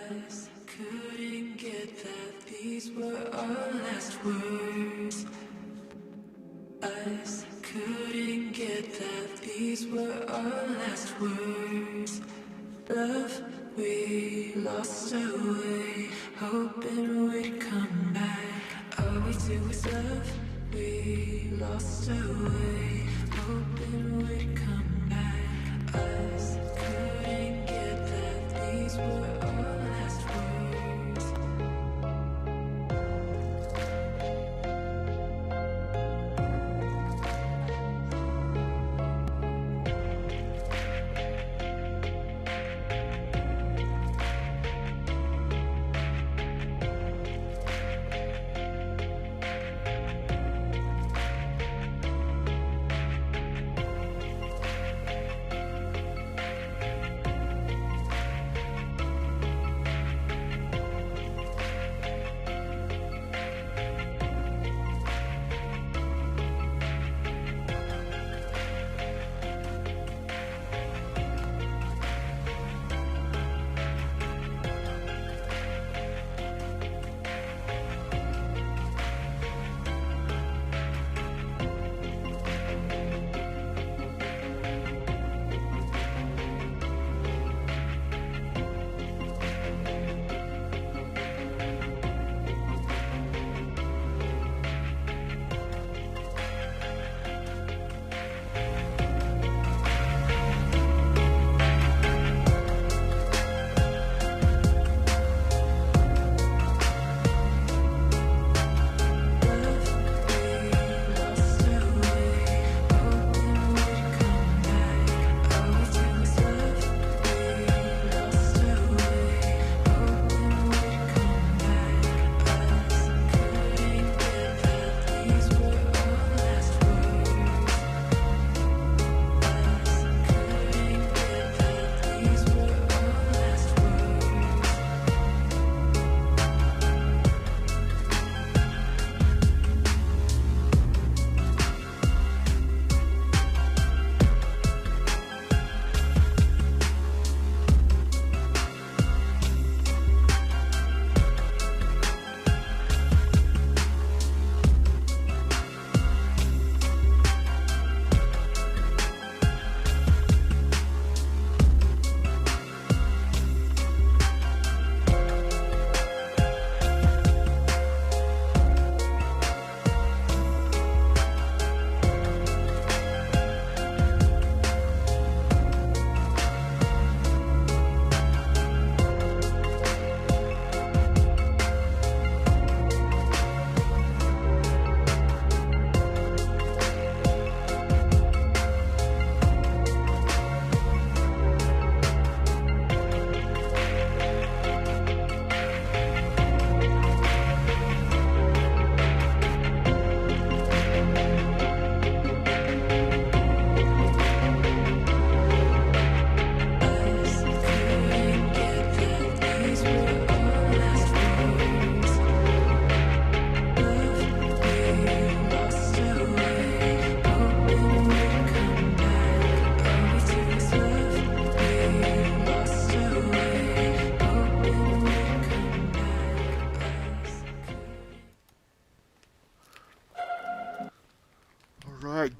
Eyes couldn't get that these were our last words. Eyes couldn't get that these were our last words. Love, we lost our way, hoping we'd come back. All we do is love, we lost our way, hoping we'd come back. Eyes couldn't get that these were our last words.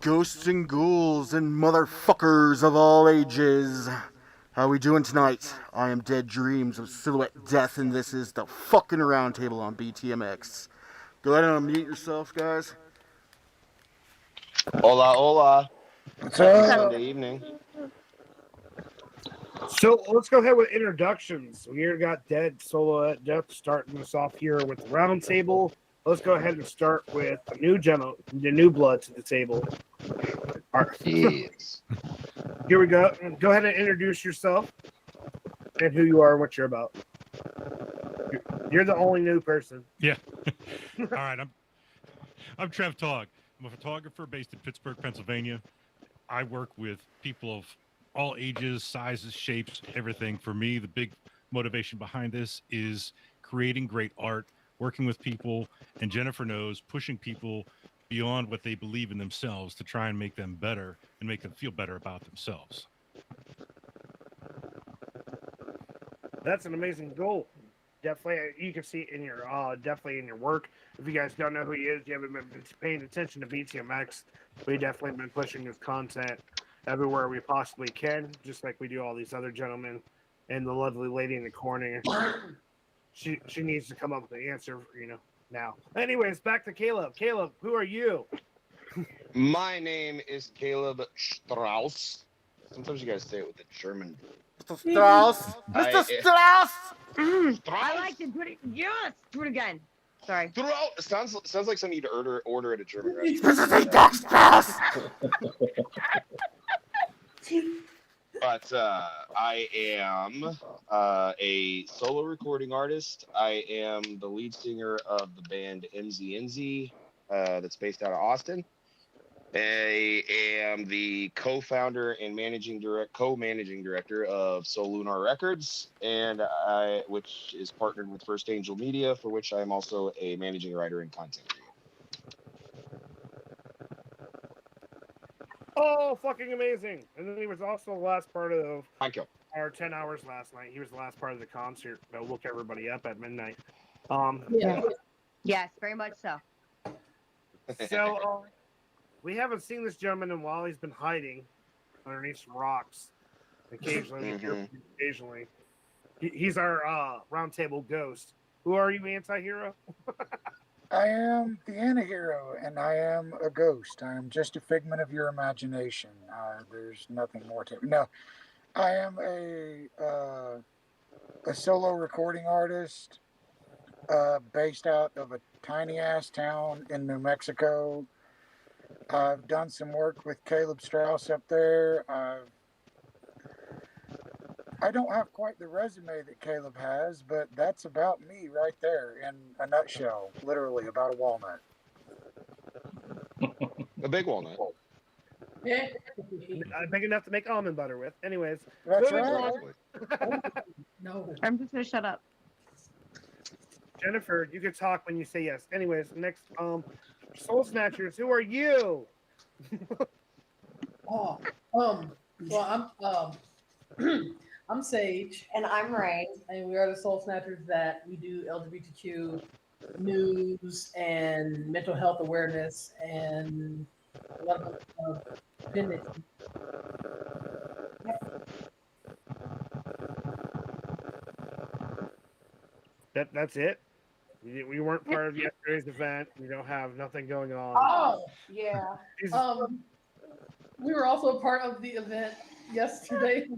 Ghosts and ghouls and motherfuckers of all ages. How we doing tonight? I am Dead Dreams of Silhouette Death, and this is the fucking Roundtable on Btmx. Go ahead and unmute yourself, guys. Hola, hola. What's up? Sunday evening. So let's go ahead with introductions. We here got Dead Silhouette Death starting us off here with the Roundtable. Let's go ahead and start with the new blood to the table. All right. Yes. Here we go. Go ahead and introduce yourself and who you are and what you're about. You're the only new person. Yeah. All right. I'm Trev Togg. I'm a photographer based in Pittsburgh, Pennsylvania. I work with people of all ages, sizes, shapes, everything. For me, the big motivation behind this is creating great art, working with people, and Jennifer knows pushing people beyond what they believe in themselves to try and make them better and make them feel better about themselves. That's an amazing goal. Definitely, you can see it in your definitely in your work. If you guys don't know who he is, you haven't been paying attention to Btmx. We definitely been pushing his content everywhere we possibly can, just like we do all these other gentlemen. And the lovely lady in the corner, she needs to come up with an answer, now. Anyways, back to Caleb. Caleb, who are you? My name is Caleb Strauss. Sometimes you guys say it with the German. Mr. Strauss! Mr. Strauss! I like to put it. Yes, do it again. Sorry. Throughout, it sounds like something you'd order at a German restaurant. Mr. Strauss! But I am a solo recording artist. I am the lead singer of the band NZ that's based out of Austin. I am the co-founder and co-managing director of Soul Lunar Records, which is partnered with First Angel Media, for which I am also a managing writer and content creator. Oh, fucking amazing! And then he was also the last part of Thank you. our 10 hours last night. He was the last part of the concert that woke everybody up at midnight. Yeah. Yes, very much so. So we haven't seen this gentleman in a while. He's been hiding underneath some rocks. Occasionally, we hear from him occasionally. He's our roundtable ghost. Who are you, anti-hero? I am the antihero, and I am a ghost. I am just a figment of your imagination. There's nothing more to it. No, I am a solo recording artist based out of a tiny-ass town in New Mexico. I've done some work with Caleb Strauss up there. I don't have quite the resume that Caleb has, but that's about me right there in a nutshell, literally about a walnut. A big walnut. Yeah. Big enough to make almond butter with. Anyways. That's right. No. I'm just going to shut up. Jennifer, you can talk when you say yes. Anyways, next, Soul Snatchers, who are you? Well, I'm Sage. And I'm Ray. And we are the Soul Snatchers that we do LGBTQ news and mental health awareness and a lot of business. That's it? We weren't part of yesterday's event. We don't have nothing going on. Oh, yeah. We were also part of the event yesterday.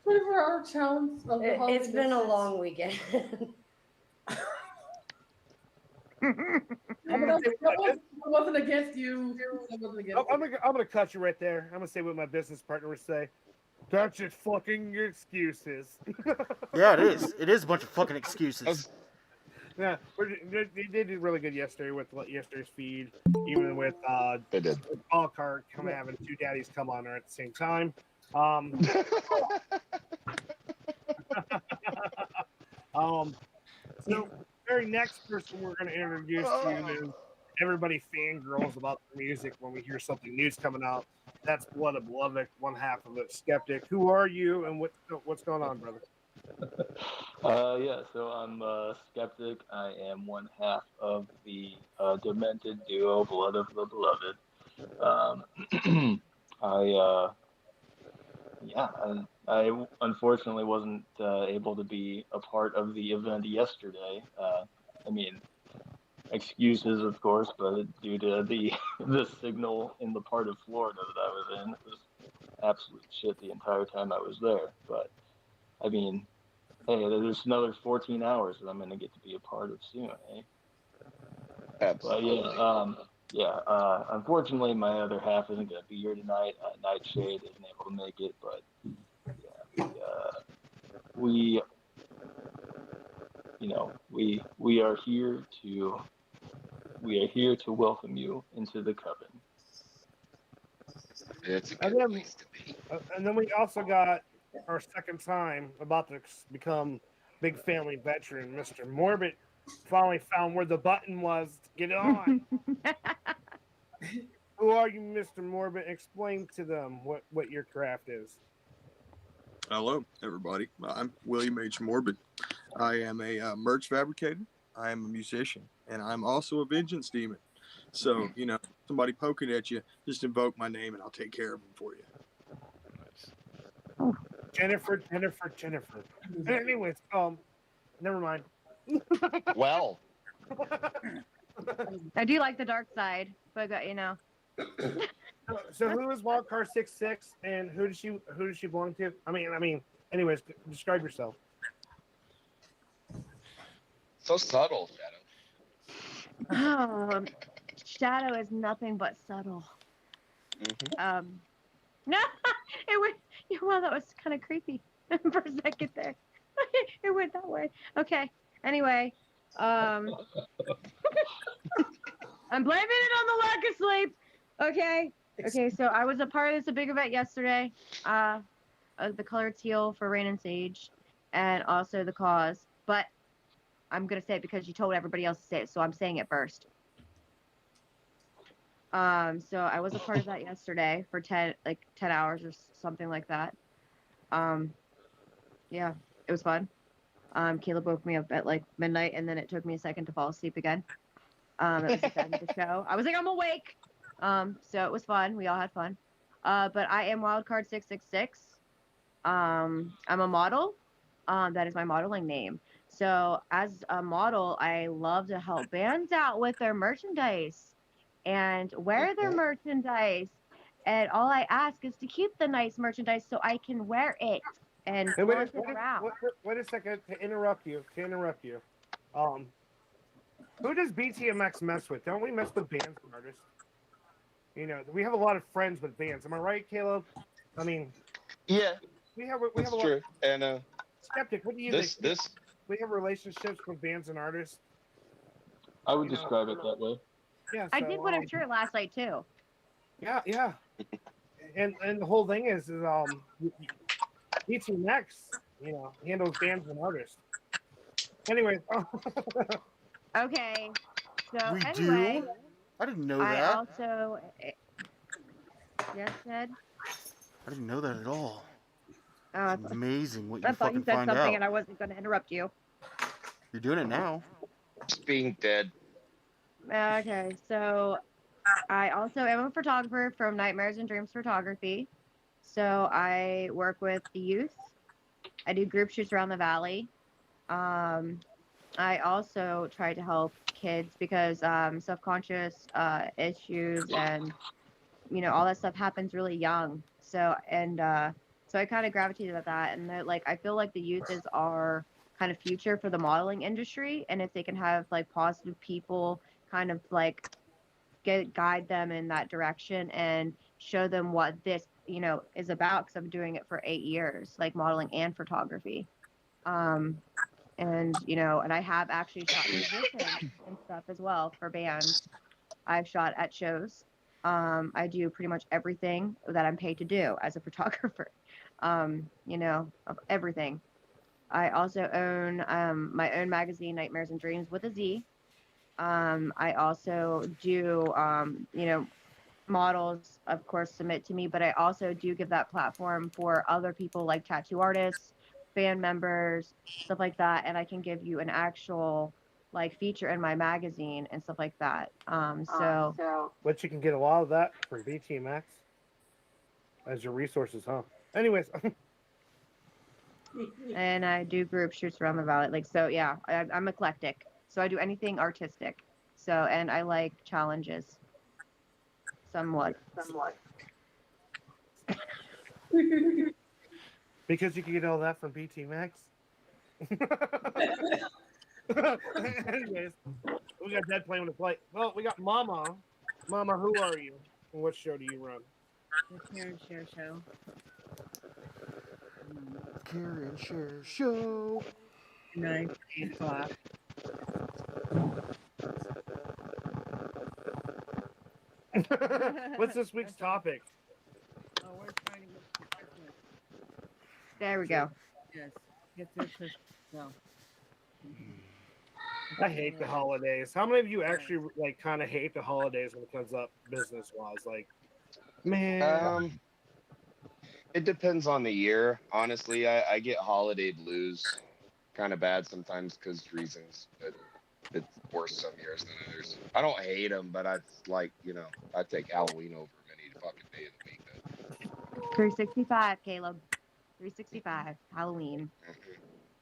24-hour challenge. It's been a long weekend. It wasn't against you. I'm gonna cut you right there. I'm gonna say what my business partner would say. That's just fucking excuses. Yeah, it is. It is a bunch of fucking excuses. Yeah, they did really good yesterday with yesterday's feed, even with They did. Paul Cart having two daddies come on there at the same time. So very next person we're going to introduce to you is everybody fangirls about the music when we hear something new's coming out. That's Blood of Beloved, one half of it, Skeptic. Who are you and what's going on, brother? Yeah, so I'm Skeptic. I am one half of the demented duo Blood of the Beloved. I unfortunately wasn't able to be a part of the event yesterday. I mean, excuses, of course, but due to the signal in the part of Florida that I was in, it was absolute shit the entire time I was there. But, I mean, hey, there's another 14 hours that I'm going to get to be a part of soon, eh? Absolutely. But unfortunately, my other half isn't going to be here tonight. Nightshade isn't able to make it, but we are here to welcome you into the coven. It's a good place to be. And then we also got our second time about to become big family veteran, Mr. Morbid. Finally found where the button was to get on. Who are you, Mr. Morbid? Explain to them what your craft is. Hello, everybody. I'm William H. Morbid. I am a merch fabricator. I am a musician, and I'm also a vengeance demon. So, somebody poking at you, just invoke my name, and I'll take care of them for you. Jennifer. Anyways, never mind. Well, I do like the dark side, but So who is Wildcard 66, and who does she belong to? I mean. Anyways, describe yourself. so subtle, Shadow. Shadow is nothing but subtle. Mm-hmm. No, it went. Well, that was kind of creepy for a second there. It went that way. Okay. Anyway, I'm blaming it on the lack of sleep. Okay. Okay. So I was a part of this big event yesterday. The color teal for Rain and Sage, and also the cause. But I'm gonna say it because you told everybody else to say it, so I'm saying it first. So I was a part of that yesterday for 10 hours or something like that. Yeah, it was fun. Caleb woke me up at like midnight, and then it took me a second to fall asleep again. It was at the end of the show. I was like, I'm awake. So it was fun. We all had fun. But I am Wildcard 666. I'm a model. That is my modeling name. So as a model, I love to help bands out with their merchandise and wear their merchandise. And all I ask is to keep the nice merchandise so I can wear it and flaunt it around. Wait a second to interrupt you. Who does Btmx mess with? Don't we mess with bands and artists? We have a lot of friends with bands. Am I right, Caleb? I mean, yeah, we have that's a lot. true. And Skeptic, what do you think? We have relationships with bands and artists. I would describe it that way. Yeah, I did put a shirt last night too. Yeah. And the whole thing is Btmx, handles bands and artists. Anyway. Okay. So We anyway, do? I didn't know I that. also yes, Ned. I didn't know that at all. Oh, It's amazing what I you thought you fucking said find something out. and I wasn't going to interrupt you. You're doing it now. just being dead. Okay, so I also am a photographer from Nightmares and Dreams Photography. So I work with the youth. I do group shoots around the valley. I also try to help kids because self-conscious issues and all that stuff happens really young. So I kind of gravitated at that, and I feel like the youth is our kind of future for the modeling industry, and if they can have like positive people kind of like guide them in that direction and show them what this is about, because I'm doing it for 8 years, like modeling and photography. And I have actually shot musicians and stuff as well for bands. I've shot at shows. I do pretty much everything that I'm paid to do as a photographer. Of everything. I also own my own magazine, Nightmares and Dreams with a Z. I also do models, of course, submit to me, but I also do give that platform for other people like tattoo artists, band members, stuff like that, and I can give you an actual like feature in my magazine and stuff like that. But you can get a lot of that from Btmx as your resources, huh? Anyways. And I do group shoots around the valley. I'm eclectic. So I do anything artistic. So, and I like challenges. Somewhat. Because you can get all that from Btmx. Anyways, we got Dead playing with play. Well, we got Mama. Mama, who are you? And what show do you run? The Care and Share Show. Care and Share Show. 9 to 8 o'clock. What's this week's topic? Oh, we're trying to get to Christmas. There we go. Yes. Get through Christmas. So. I hate the holidays. How many of you actually kind of hate the holidays when it comes up business wise? Like, man. It depends on the year. Honestly, I get holiday blues kind of bad sometimes because reasons, but it's worse some years than others. I don't hate them, but I like, I take Halloween over them any fucking day of the week. 365, Caleb. 365, Halloween.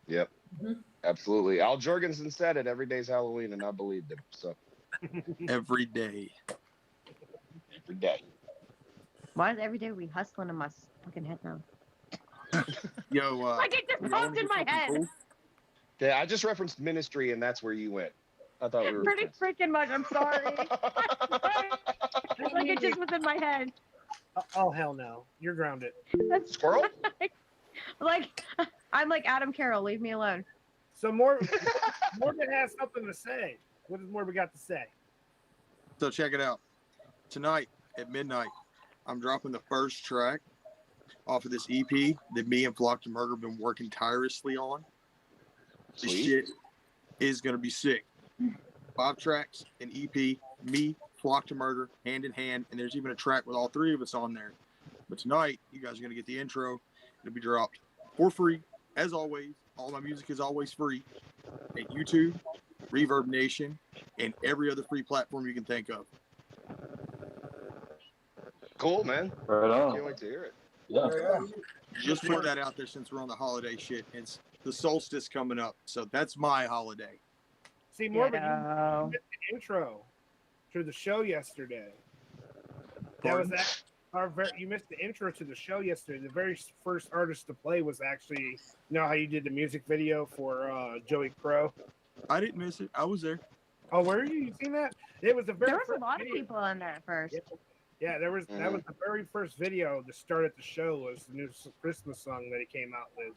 Yep, Mhm. absolutely. Al Jorgensen said it. Every day's Halloween, and I believed him. So Every day. every day. Why is every day we hustling in my fucking head now? Yo, Like it just we popped all in do my something head. cool. Yeah, I just referenced Ministry, and that's where you went. I thought we were Pretty friends. freaking much. I'm sorry. Like it just was in my head. Oh hell no, you're grounded. That's Squirrel? like I'm like Adam Carroll. Leave me alone. So Morbid has something to say. What does Morbid got to say? So check it out. Tonight at midnight, I'm dropping the first track off of this EP that me and Flock to Murder have been working tirelessly on. This Sweet. shit is gonna be sick. 5 tracks, an EP, me, Flock to Murder, hand in hand, and there's even a track with all 3 of us on there. But tonight, you guys are gonna get the intro. It'll be dropped for free, as always. All my music is always free at YouTube, Reverb Nation, and every other free platform you can think of. Cool, man. Right on. Can't wait to hear it. Yeah. Just put that out there since we're on the holiday shit. It's the solstice coming up, so that's my holiday. See, Morbid, Ghetto. you missed the intro to the show yesterday. That was that. You missed the intro to the show yesterday. The very first artist to play was actually, you know how you did the music video for Joey Crow? I didn't miss it. I was there. Oh, were you? You seen that? It was the very There was a first lot of video. people in there at first. Yeah, that was the very first video to start at the show. Was the new Christmas song that he came out with,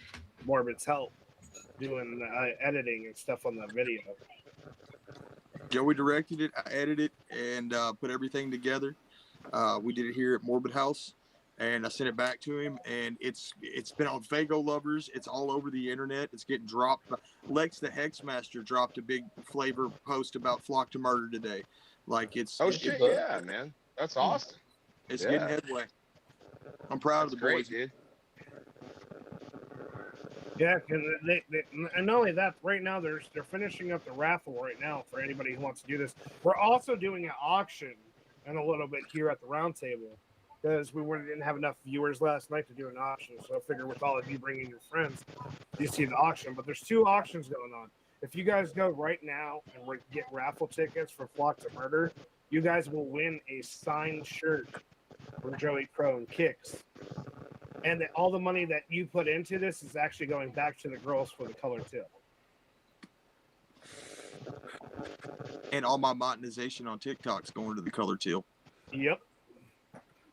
Morbid's help, doing editing and stuff on the video. Joey directed it. I edited it and put everything together. We did it here at Morbid House, and I sent it back to him. And it's been on Fago Lovers. It's all over the internet. It's getting dropped. Lex the Hexmaster dropped a big flavor post about Flock to Murder today. Like it's shit, yeah, man. That's awesome. It's getting headway. I'm proud of the boys, dude. Yeah, because and not only that, right now they're finishing up the raffle right now for anybody who wants to do this. We're also doing an auction in a little bit here at the Roundtable because we didn't have enough viewers last night to do an auction. So I figure with all of you bringing your friends, you see the auction. But there's 2 auctions going on. If you guys go right now and get raffle tickets for Flock to Murder, you guys will win a signed shirt from Joey Crow and Kicks. And that all the money that you put into this is actually going back to the girls for the color too. and all my monetization on TikTok's going to the color teal. Yep.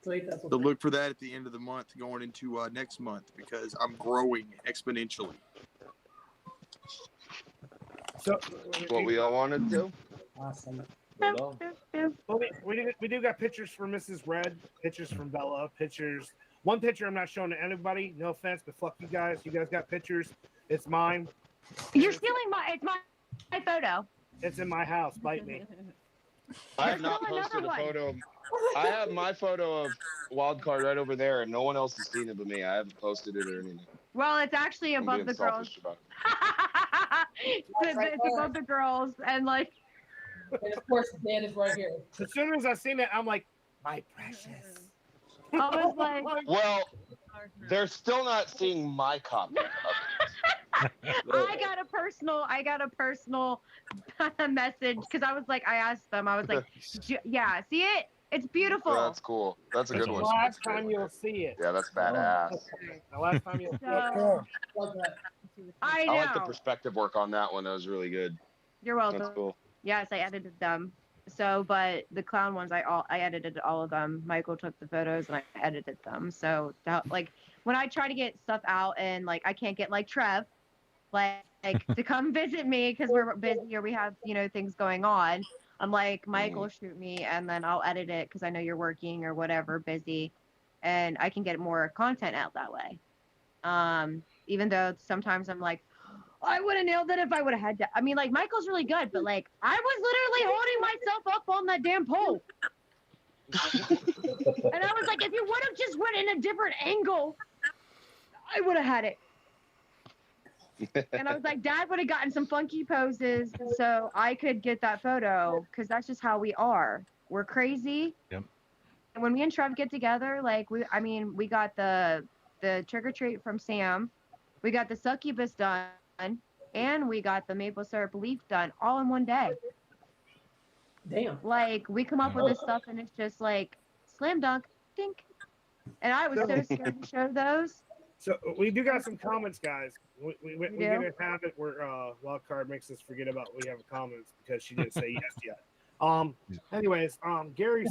So look for that at the end of the month, going into next month, because I'm growing exponentially. So what we all want to do. Awesome. Well, we do got pictures for Mrs. Red, pictures from Bella, pictures. One picture I'm not showing to anybody. No offense, but fuck you guys. You guys got pictures. It's mine. You're stealing it's my photo. It's in my house. Bite me. I have not posted a photo. I have my photo of Wildcard right over there, and no one else has seen it but me. I haven't posted it or anything. Well, it's actually I'm above being the girls. selfish about It's above the girls, and like. And of course, Dan is right here. As soon as I seen it, I'm like, my precious. I was like, well, they're still not seeing my copy of it. I got a personal message because I was like, I asked them, I was like, yeah, see it? It's beautiful. That's cool. That's a good one. The last time you'll see it. Yeah, that's badass. The last time you'll see So, it. I know. I like the perspective work on that one. That was really good. You're welcome. That's cool. Yes, I edited them. So, but the clown ones, I edited all of them. Michael took the photos and I edited them. So, like, when I try to get stuff out and like I can't get like Trev, like to come visit me because we're busy or we have things going on. I'm like, Michael, shoot me, and then I'll edit it because I know you're working or whatever, busy, and I can get more content out that way. Even though sometimes I'm like, I would have nailed it if I would have had to. I mean, like, Michael's really good, but like, I was literally holding myself up on that damn pole. And I was like, if you would have just went in a different angle, I would have had it. And I was like, Dad would have gotten some funky poses so I could get that photo because that's just how we are. We're crazy. Yep. And when me and Trev get together, like we got the trick or treat from Sam, we got the succubus done, and we got the maple syrup leaf done all in one day. Damn. Like we come up with this stuff and it's just like slam dunk, dink. And I was so scared to show those. So we do got some comments, guys. We do? get a habit where Wildcard makes us forget about we have comments because she didn't say yes yet. Anyways, Gary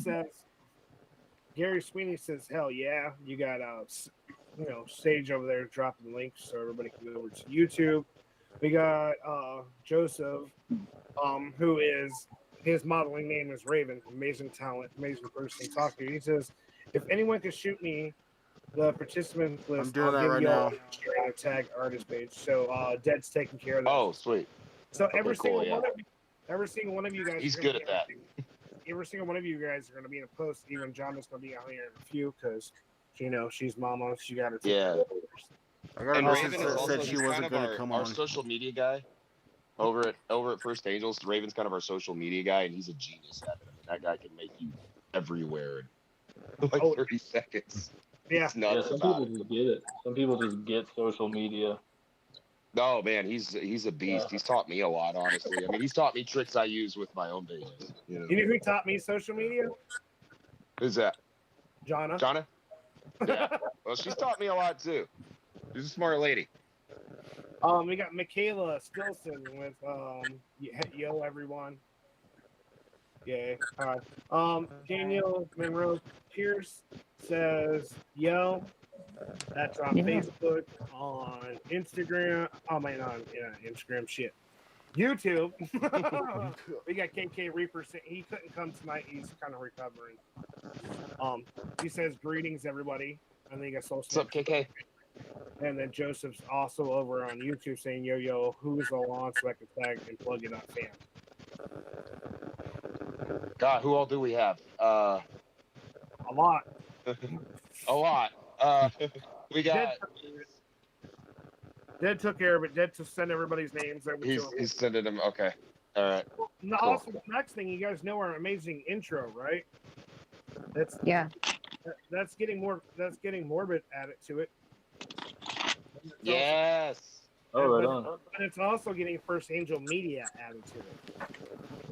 Sweeney says, hell yeah, you got Sage over there dropping the links so everybody can go over to YouTube. We got Joseph, who is his modeling name is Raven, amazing talent, amazing person to talk to. He says, if anyone could shoot me the participants list, I'm doing that right now. Tag artist page. So Dead's taking care of that. Oh, sweet. So Okay, every cool, single one of you guys. He's good at that. Every single one of you guys are going to be in a post. Even Jonna's going to be out here in a few because, she's mama. She got her. Yeah. I got a And message Raven is that also said she he's wasn't kind going of to come our on. social media guy over at First Angels. Raven's kind of our social media guy, and he's a genius at it. I mean, that guy can make you everywhere in like 30 seconds. Yeah. It's nuts some about people it. just get it. Some people just get social media. No, man, he's a beast. He's taught me a lot, honestly. I mean, he's taught me tricks I use with my own videos. You know who taught me social media? Who's that? Jonna. Jonna? Yeah. Well, she's taught me a lot too. She's a smart lady. We got Michaela Stilson with yo everyone. Yeah. All right. Daniel Monroe Pierce says yo. That's on Facebook, on Instagram. Oh man, on Instagram shit. YouTube. We got KK Reaper. He couldn't come tonight. He's kind of recovering. He says greetings everybody. And then you got Soul. What's up, KK? And then Joseph's also over on YouTube saying yo, who's all on so I can tag and plug it on fam. God, who all do we have? A lot. A lot. We got. Dead took care of it. Dead to send everybody's names over to him. He's sending them. Okay. All right. Cool. Also, the next thing, you guys know our amazing intro, right? That's getting more. That's getting morbid added to it. Yes. Right on. But it's also getting First Angel Media added to it.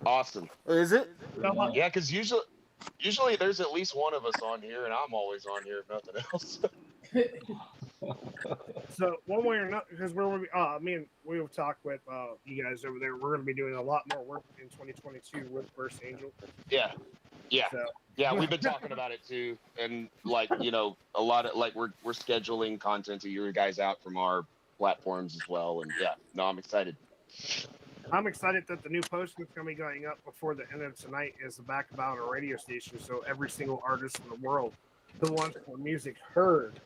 Awesome. Is it? Yeah, because usually there's at least one of us on here, and I'm always on here if nothing else. So one way or another, because we'll talk with you guys over there. We're going to be doing a lot more work in 2022 with First Angel. Yeah. So. Yeah, we've been talking about it too, and a lot of we're scheduling content to your guys out from our platforms as well, and I'm excited. I'm excited that the new post that's going to be going up before the end of tonight is back about our radio station. So every single artist in the world who wants their music heard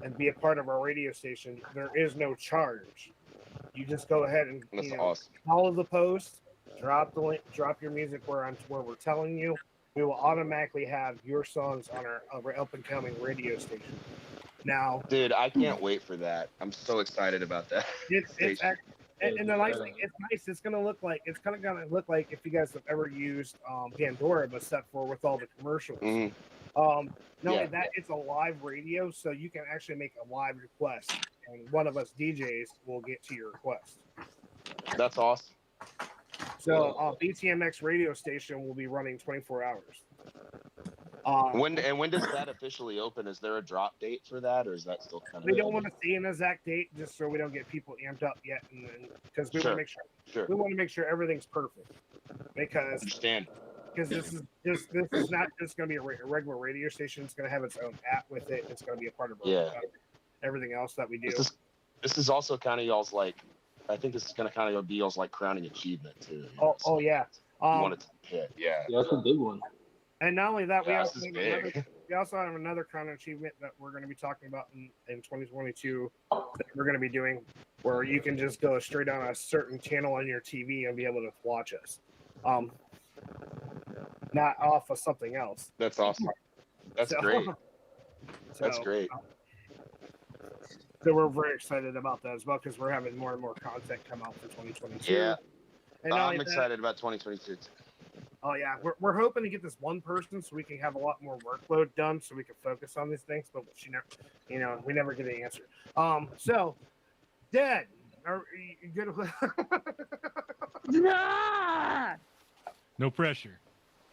and be a part of our radio station, there is no charge. You just go ahead and awesome. Follow the post, drop the link, drop your music where we're telling you. We will automatically have your songs on our up and coming radio station. Now, dude, I can't wait for that. I'm so excited about that. And the nice thing, it's nice. It's gonna look like if you guys have ever used Pandora, but except for with all the commercials. Mm-hmm. Not only that, it's a live radio, so you can actually make a live request, and one of us DJs will get to your request. That's awesome. So Btmx radio station will be running 24 hours. When does that officially open? Is there a drop date for that, or is that still kind of? We don't want to see an exact date, just so we don't get people amped up yet, and because we want to make sure we want to make sure everything's perfect. Because this is not just going to be a regular radio station. It's going to have its own app with it. It's going to be a part of everything else that we do. This is also kind of y'all's I think this is going to kind of be y'all's crowning achievement too. Yeah. You want it to hit, yeah, that's a big one. And not only that, we also have another crowning achievement that we're going to be talking about in 2022 that we're going to be doing, where you can just go straight on a certain channel on your TV and be able to watch us, not off of something else. That's awesome. That's great. That's great. So we're very excited about that as well because we're having more and more content come out for 2022. Yeah, And not only I'm that- excited about 2022. Oh yeah, we're hoping to get this one person so we can have a lot more workload done so we can focus on these things. But she never, we never get an answer. So, Dad, are you good? Nah! No pressure.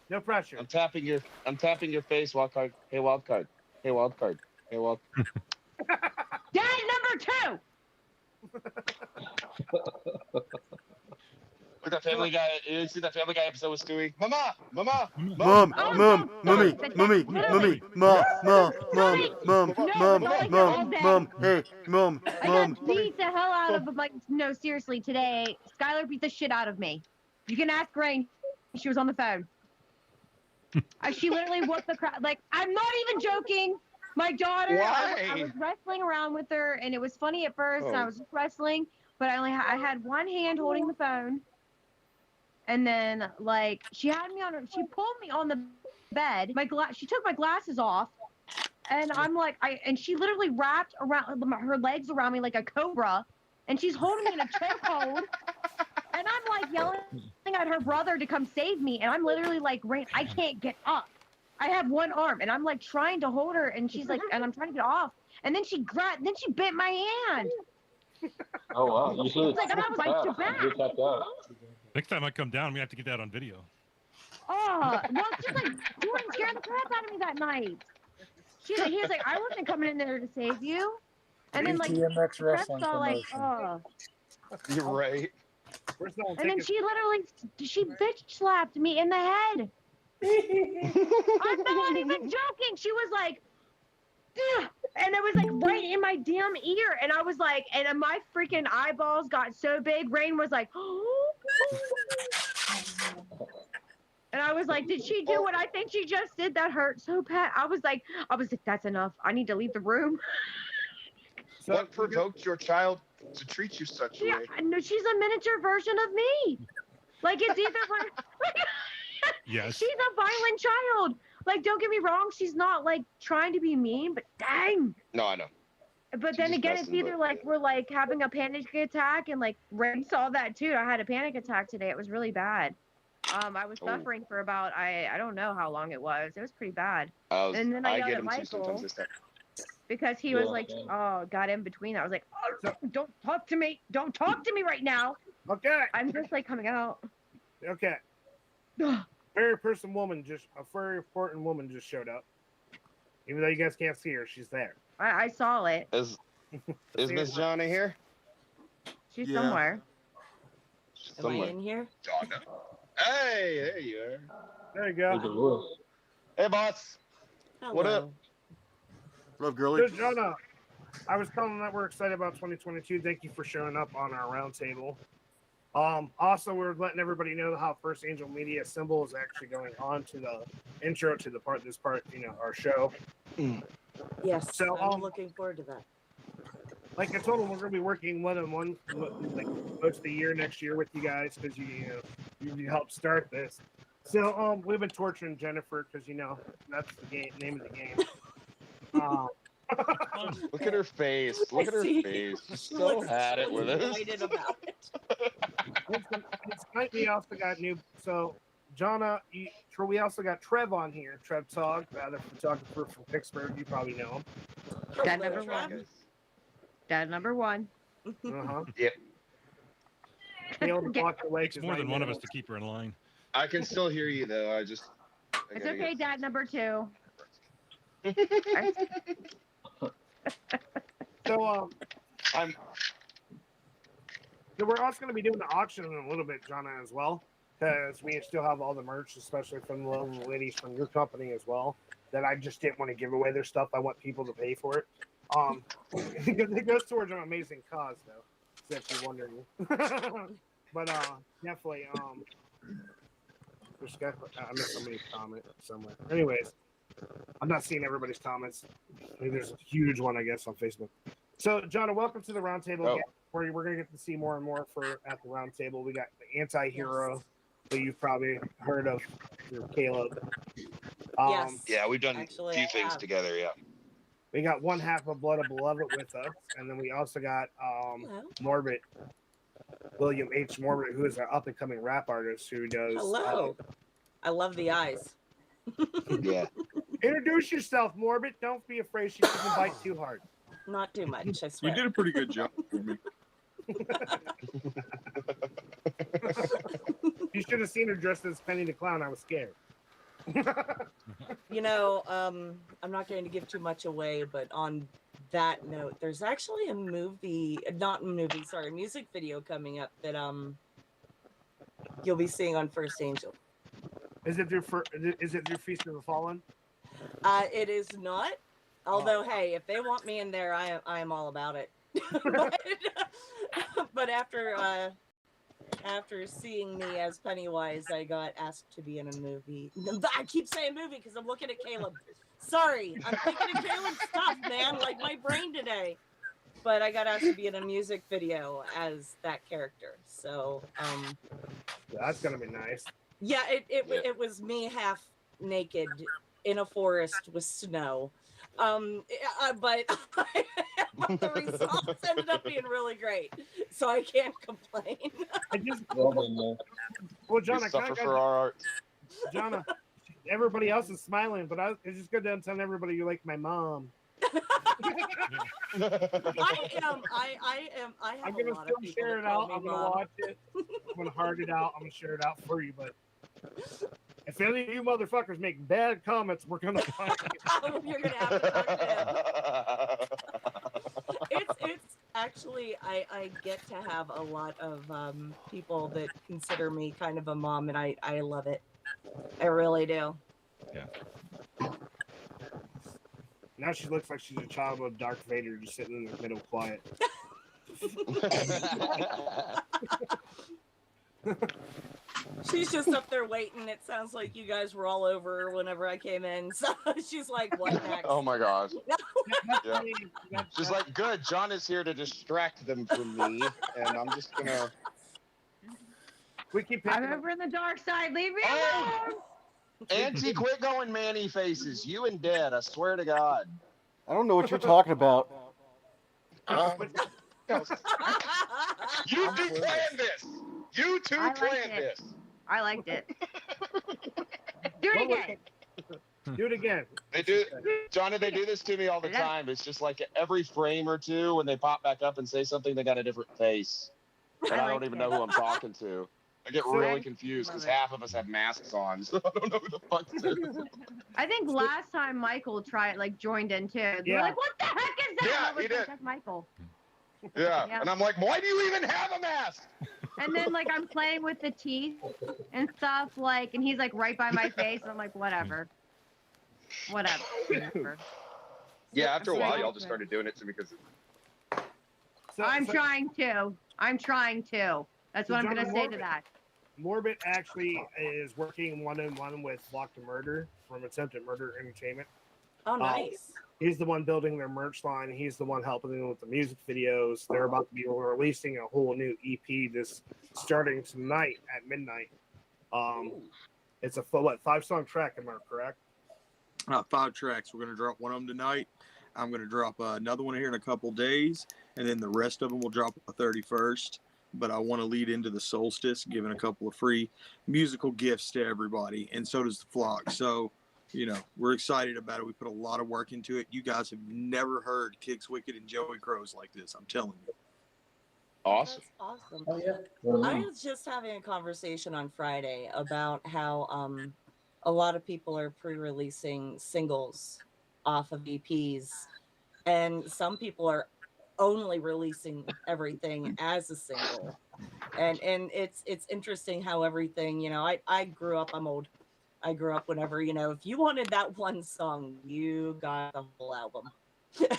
No pressure. I'm tapping your face. Wild card. Hey, wild card. Hey, wild card. Hey, wild. Dad number 2. Look at that Family Guy. You see that Family Guy episode with Stewie? Mama, mama, Mom, mommy, mom, hey, mom, I got beat the hell out of like no, seriously, today Skylar beat the shit out of me. You can ask Rain. She was on the phone. She literally whooped the crap. Like, I'm not even joking. My daughter, I was wrestling around with her, and it was funny at first. And I was just wrestling, but I had one hand holding the phone, and then like she pulled me on the bed. She took my glasses off, and I'm like, and she literally wrapped around her legs around me like a cobra, and she's holding me in a chokehold. And I'm like yelling at her brother to come save me, and I'm literally like, Rain, I can't get up. I have one arm, and I'm like trying to hold her, and she's like, and I'm trying to get off, and then she bit my hand. Oh wow, you should Like, and I was like, you tapped out. Next time I come down, we have to get that on video. Oh, well, just like Jordan scared the crap out of me that night. He was like, I wasn't coming in there to save you. And then like, Btmx Chris wrestling saw like, promotion. You're right. And then she literally, bitch slapped me in the head. I'm not even joking. She was like, "Ugh," and it was like right in my damn ear. And I was like, and my freaking eyeballs got so big. Rain was like, and I was like, did she do what I think she just did? That hurt so bad. I was like, that's enough. I need to leave the room. What provoked your child to treat you such a way? No, she's a miniature version of me. Like, it's either like, yes, she's a violent child. Like, don't get me wrong, she's not like trying to be mean, but dang. No, I know. But then again, it's either like we're like having a panic attack, and like Ren saw that too. I had a panic attack today. It was really bad. I was suffering for about I don't know how long it was. It was pretty bad. And then I yelled at Michael because he was like, got in between. I was like, oh, don't talk to me. Don't talk to me right now. Okay. I'm just like coming out. Okay. Very important woman just showed up. Even though you guys can't see her, she's there. I saw it. Is Miss Johnny here? She's somewhere. Am I in here? Donna. Hey, there you are. There you go. Hey, boss. Hello. What up? Love, girlie. So, Jonah, I was telling that we're excited about 2022. Thank you for showing up on our roundtable. Also, we're letting everybody know how First Angel Media symbol is actually going on to the intro to this part, our show. Yes, So, I'm looking forward to that. Like I told them, we're going to be working one-on-one like most of the year next year with you guys because you helped start this. So we've been torturing Jennifer because that's the name of the game. Look at her face. Look at her face. She's so had it with us. Excited about it. Tonight we also got Jonna, we also got Trev on here. Trev Tog, the photographer from Pittsburgh. You probably know him. Dad number one. Dad number one. Uh-huh. Yep. Takes more than one of us to keep her in line. I can still hear you though. It's okay, Dad number two. So we're also going to be doing the auction in a little bit, Jonna, as well, because we still have all the merch, especially from the lovely ladies from your company as well, that I just didn't want to give away their stuff. I want people to pay for it. It goes towards an amazing cause, though, if you're wondering. But definitely, I missed somebody's comment somewhere. Anyways, I'm not seeing everybody's comments. Maybe there's a huge one, I guess, on Facebook. So, Jonna, welcome to the roundtable again, where we're going to get to see more and more at the roundtable. We got the anti-hero that you've probably heard of through Caleb. Yes. Yeah, we've done Actually, a few things together, yeah. We got one half of Blood of Beloved with us, and then we also got Morbid, William H. Morbid, who is an up and coming rap artist who does. Hello. I love the eyes. Yeah. Introduce yourself, Morbid. Don't be afraid. She doesn't bite too hard. Not too much, I You swear. did a pretty good job for me. You should have seen her dressed as Penny the Clown. I was scared. You know, I'm not going to give too much away, but on that note, there's actually a music video coming up that you'll be seeing on First Angel. Is it through Feast of the Fallen? It is not. Although, hey, if they want me in there, I am all about it. but after seeing me as Pennywise, I got asked to be in a movie. I keep saying movie because I'm looking at Caleb. Sorry, I'm thinking of Caleb's stuff, man. Like my brain today. But I got asked to be in a music video as that character. So, that's gonna be nice. Yeah, it was me half naked in a forest with snow. But the results ended up being really great, so I can't complain. Well, John, I suffer kind for our art. John, everybody else is smiling, but it's just good to tell everybody you're like my mom. I have I'm gonna a lot of still people share that it call out. me I'm gonna mom. watch it. I'm gonna heart it out. I'm gonna share it out for you. But if any of you motherfuckers make bad comments, we're gonna find you. You're gonna have to talk to him. It's actually I get to have a lot of people that consider me kind of a mom, and I love it. I really do. Yeah. Now she looks like she's a child of Darth Vader, just sitting in the middle, quiet. She's just up there waiting. It sounds like you guys were all over her whenever I came in. So she's like, what next? Oh my gosh. Yeah. She's like, good, John is here to distract them from me, and I'm just gonna. We keep. I'm over in the dark side. Leave me alone. Auntie, quit going manny faces. You and Dad, I swear to God. I don't know what you're talking about. You two planned this. You two planned this. I liked it. Do it again. Do it again. They do, Johnny. They do this to me all the time. It's just like every frame or two, when they pop back up and say something, they got a different face, and I don't even know who I'm talking to. I get really confused because half of us have masks on, so I don't know who the fuck to do. I think last time Michael joined in too. They're like, what the heck is that? Yeah, I was he like, did. That's Michael. Yeah, and I'm like, why do you even have a mask? And then I'm playing with the teeth and stuff, and he's right by my face, and I'm like, whatever. Whatever. Yeah, after a while, y'all just started doing it to me because. I'm trying to. That's what I'm going to say to that. Morbid actually is working one-on-one with Block to Murder from Attempted Murder Entertainment. Oh, nice. He's the one building their merch line. He's the one helping them with the music videos. They're about to be releasing a whole new EP starting tonight at midnight. It's a 5-song track, am I correct? 5 tracks. We're going to drop one of them tonight. I'm going to drop another one here in a couple days, and then the rest of them will drop on the 31st. But I want to lead into the solstice, giving a couple of free musical gifts to everybody, and so does the flock. So, we're excited about it. We put a lot of work into it. You guys have never heard Kicks Wicked and Joey Crows like this. I'm telling you. Awesome. That's awesome. Oh, yeah. I was just having a conversation on Friday about how a lot of people are pre-releasing singles off of EPs, and some people are only releasing everything as a single, and it's interesting how everything, I grew up, I'm old, I grew up whenever, if you wanted that one song, you got the whole album. There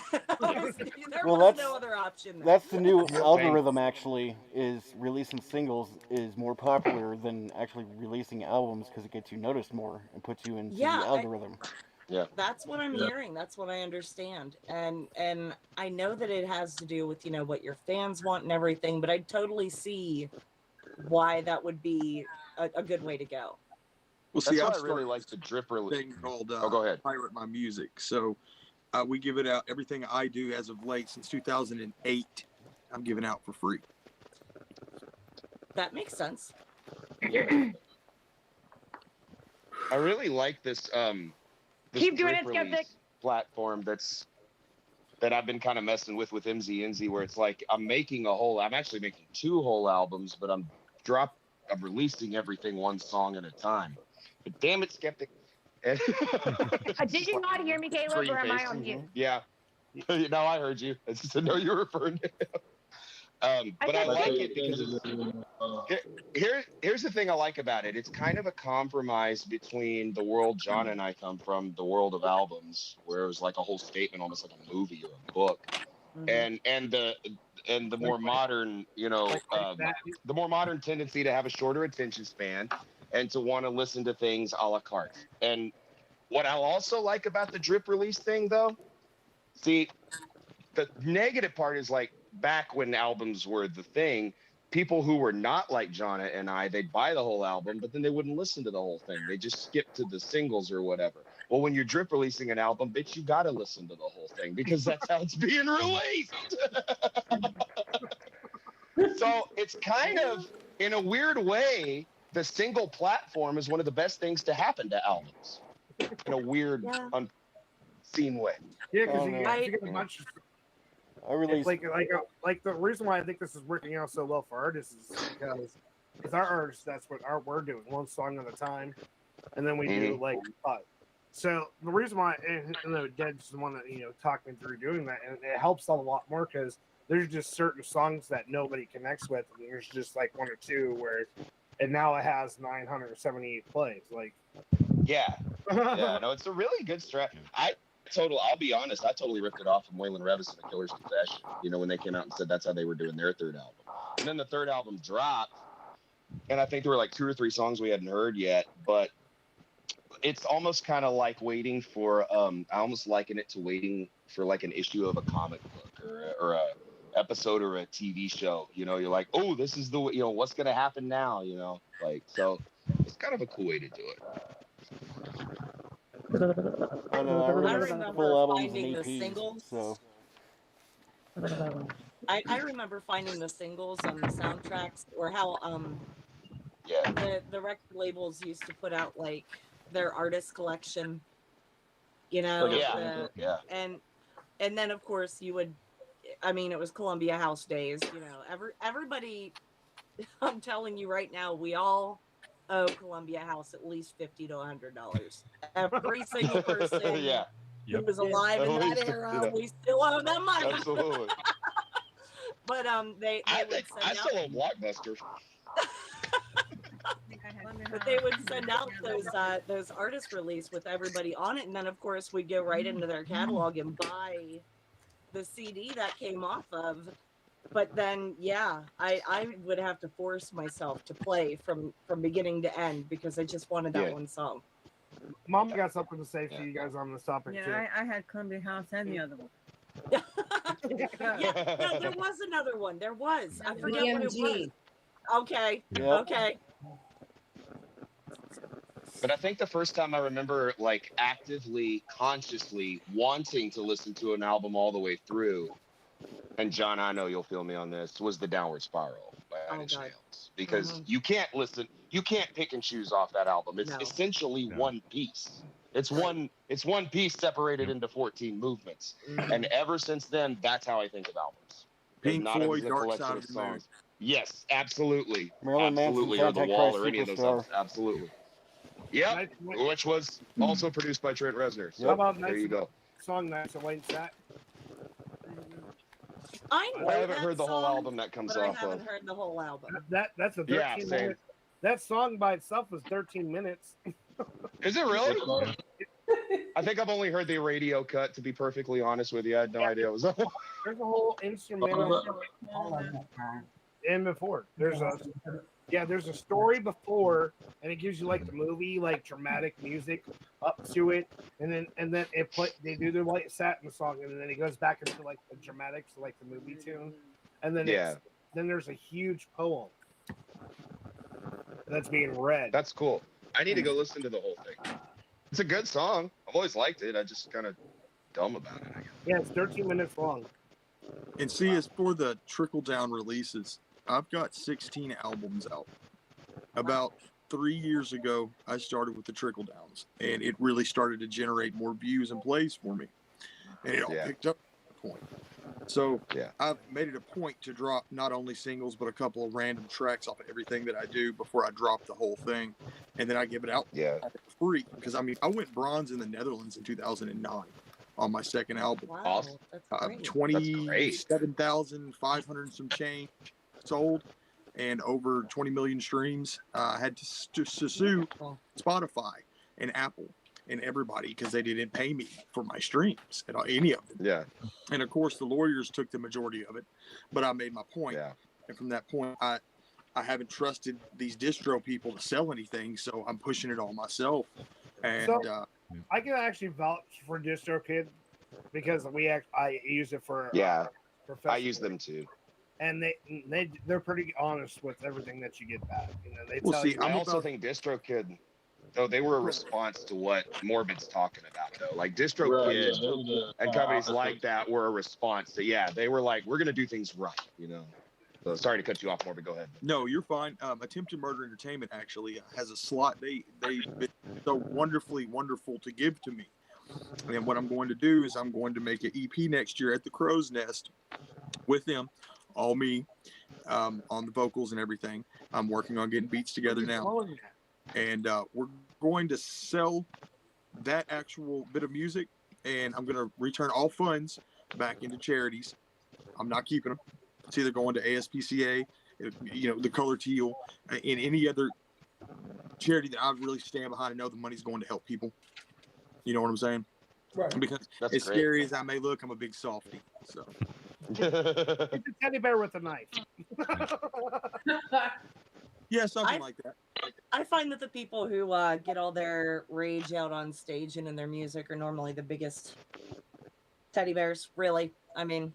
was no other option. That's the new algorithm. Actually, is releasing singles is more popular than actually releasing albums because it gets you noticed more and puts you into the algorithm. Yeah, that's what I'm hearing. That's what I understand, and I know that it has to do with what your fans want and everything. But I totally see why that would be a good way to go. Well, That's see, why I really like the drip release thing called go ahead. Pirate My Music. So We give it out. Everything I do as of late since 2008, I'm giving out for free. That makes sense. I really like this this Keep doing drip it, Skeptic. release platform that I've been kind of messing with MZNZ, where it's like I'm actually making 2 whole albums, but I'm releasing everything 1 song at a time. But damn it, Skeptic. Did you not hear me, Caleb, or am I on mute? Yeah. No, I heard you. I just didn't know you were referring to him. But I like it because here's the thing I like about it. It's kind of a compromise between the world John and I come from, the world of albums, where it was like a whole statement, almost like a movie or a book, and the more modern, the more modern tendency to have a shorter attention span and to want to listen to things a la carte. And what I also like about the drip release thing, though, see, the negative part is like back when albums were the thing, people who were not like Jonna and I, they'd buy the whole album, but then they wouldn't listen to the whole thing. They just skip to the singles or whatever. Well, when you're drip releasing an album, bitch, you got to listen to the whole thing because that's how it's being released. So it's kind of, in a weird way, the single platform is one of the best things to happen to albums in a weird, unseen way. Yeah, because you get a bunch of. I released Like the reason why I think this is working out so well for artists is because with our artists, that's what we're doing, 1 song at a time, and then we do like 5. So the reason why, and Dead's the one that talked me through doing that, and it helps a lot more because there's just certain songs that nobody connects with, and there's just like 1 or 2 where, and now it has 978 plays. Like, yeah, no, it's a really good strat. I'll be honest, I totally ripped it off from Waylon Revis and The Killer's Confession, when they came out and said that's how they were doing their 3rd album. And then the 3rd album dropped, and I think there were like 2 or 3 songs we hadn't heard yet, but it's almost kind of like waiting for, I almost liken it to waiting for like an issue of a comic book or a episode or a TV show. You're like, oh, this is the, what's going to happen now, so it's kind of a cool way to do it. I know, I remember full albums finding and the EPs, singles. so. I remember finding the singles on the soundtracks, or how the record labels used to put out like their artist collection, and then of course you would, it was Columbia House days, everybody. I'm telling you right now, we all owe Columbia House at least $50 to $100. Every single person who was alive in that era, we still owe them money. Absolutely. But I still owe Blockbuster. But they would send out those artist release with everybody on it, and then of course we'd go right into their catalog and buy the CD that came off of. But then, I would have to force myself to play from beginning to end because I just wanted that 1 song. Mom got something to say for you guys on this topic too. Yeah, I had Columbia House and the other one. No, there was another one. There was. I forget what it was. Okay. Yep. Okay. But I think the first time I remember like actively, consciously wanting to listen to an album all the way through, and John, I know you'll feel me on this, was The Downward Spiral by Nine Inch Nails. Because you can't pick and choose off that album. It's essentially one piece. It's one piece separated into 14 movements. And ever since then, that's how I think of albums. Pink not Floyd, as a Dark collection Side of of the Moon. songs. Yes, absolutely. Marilyn Absolutely. Or Manson's The Wall Antichrist or any of those Superstar. albums. Absolutely. Yep. Which was also produced by Trent Reznor. So How about there you go. Song Nights and White Sat? I haven't heard the whole album that comes but off I haven't of. heard the whole album. That's a 13 minute. That song by itself was 13 minutes. Is it really? I think I've only heard the radio cut, to be perfectly honest with you. I had no idea it was. There's a whole instrumental in before. There's a story before, and it gives you like the movie, like dramatic music up to it, and then they do the White Satin song, and then it goes back into like the dramatics, like the movie tune, and then then there's a huge poem that's being read. That's cool. I need to go listen to the whole thing. It's a good song. I've always liked it. I just kind of dumb about it, I guess. Yeah, it's 13 minutes long. And see, as for the trickle down releases, I've got 16 albums out. About 3 years ago, I started with the trickle downs, and it really started to generate more views and plays for me. And it all picked up at that point. So I've made it a point to drop not only singles, but a couple of random tracks off of everything that I do before I drop the whole thing. And then I give it out for free. Because, I mean, I went bronze in the Netherlands in 2009 on my second album. Wow, that's great. 27,500 and some change sold and over 20 million streams. I had to sue Spotify and Apple and everybody because they didn't pay me for my streams at all, any of them. Yeah. And of course, the lawyers took the majority of it, but I made my point. Yeah. And from that point, I haven't trusted these distro people to sell anything, so I'm pushing it all myself. And So, I can actually vouch for DistroKid because I use it for I use them too. and they're pretty honest with everything that you get back. You know, they Well, tell see, you. I also think DistroKid, though, they were a response to what Morbid's talking about, though. Like DistroKid and companies like that were a response to, they were like, we're gonna do things right, you know. So sorry to cut you off, Morbid. Go ahead. No, you're fine. Attempted Murder Entertainment actually has a slot. They've been so wonderful to give to me. And what I'm going to do is I'm going to make an EP next year at the Crow's Nest with them, all me, on the vocals and everything. I'm working on getting beats together now. And we're going to sell that actual bit of music, and I'm going to return all funds back into charities. I'm not keeping them. It's either going to ASPCA, you know, the Color Teal, and any other charity that I really stand behind and know the money's going to help people. You know what I'm saying? Right. Because That's as great. scary as I may look, I'm a big softie. So It's a teddy bear with a knife. yeah, something like that. I find that the people who get all their rage out on stage and in their music are normally the biggest teddy bears, really. I mean,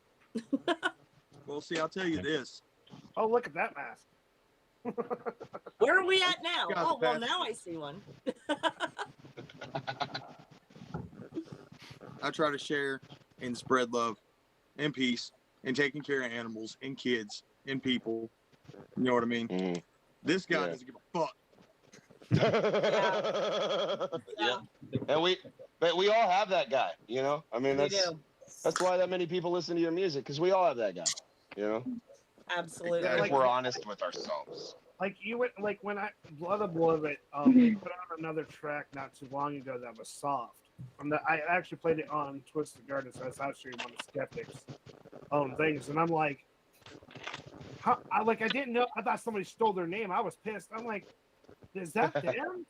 Well, see, I'll tell you this. Oh, look at that mask. where are we at now? Got Oh, the well, best. now I see one. I try to share and spread love and peace and taking care of animals and kids and people. You know what I mean? This guy doesn't give a fuck. Yeah. And we all have that guy, you know? I mean, We do. that's why that many people listen to your music, because we all have that guy, you know? Absolutely. If we're honest with ourselves. Like you went, like when I Blood of Blood, they put on another track not too long ago that was soft. I actually played it on Twisted Garden, so that's actually one of Skeptic's things, and I'm like, I didn't know. I thought somebody stole their name. I was pissed. I'm like, is that them?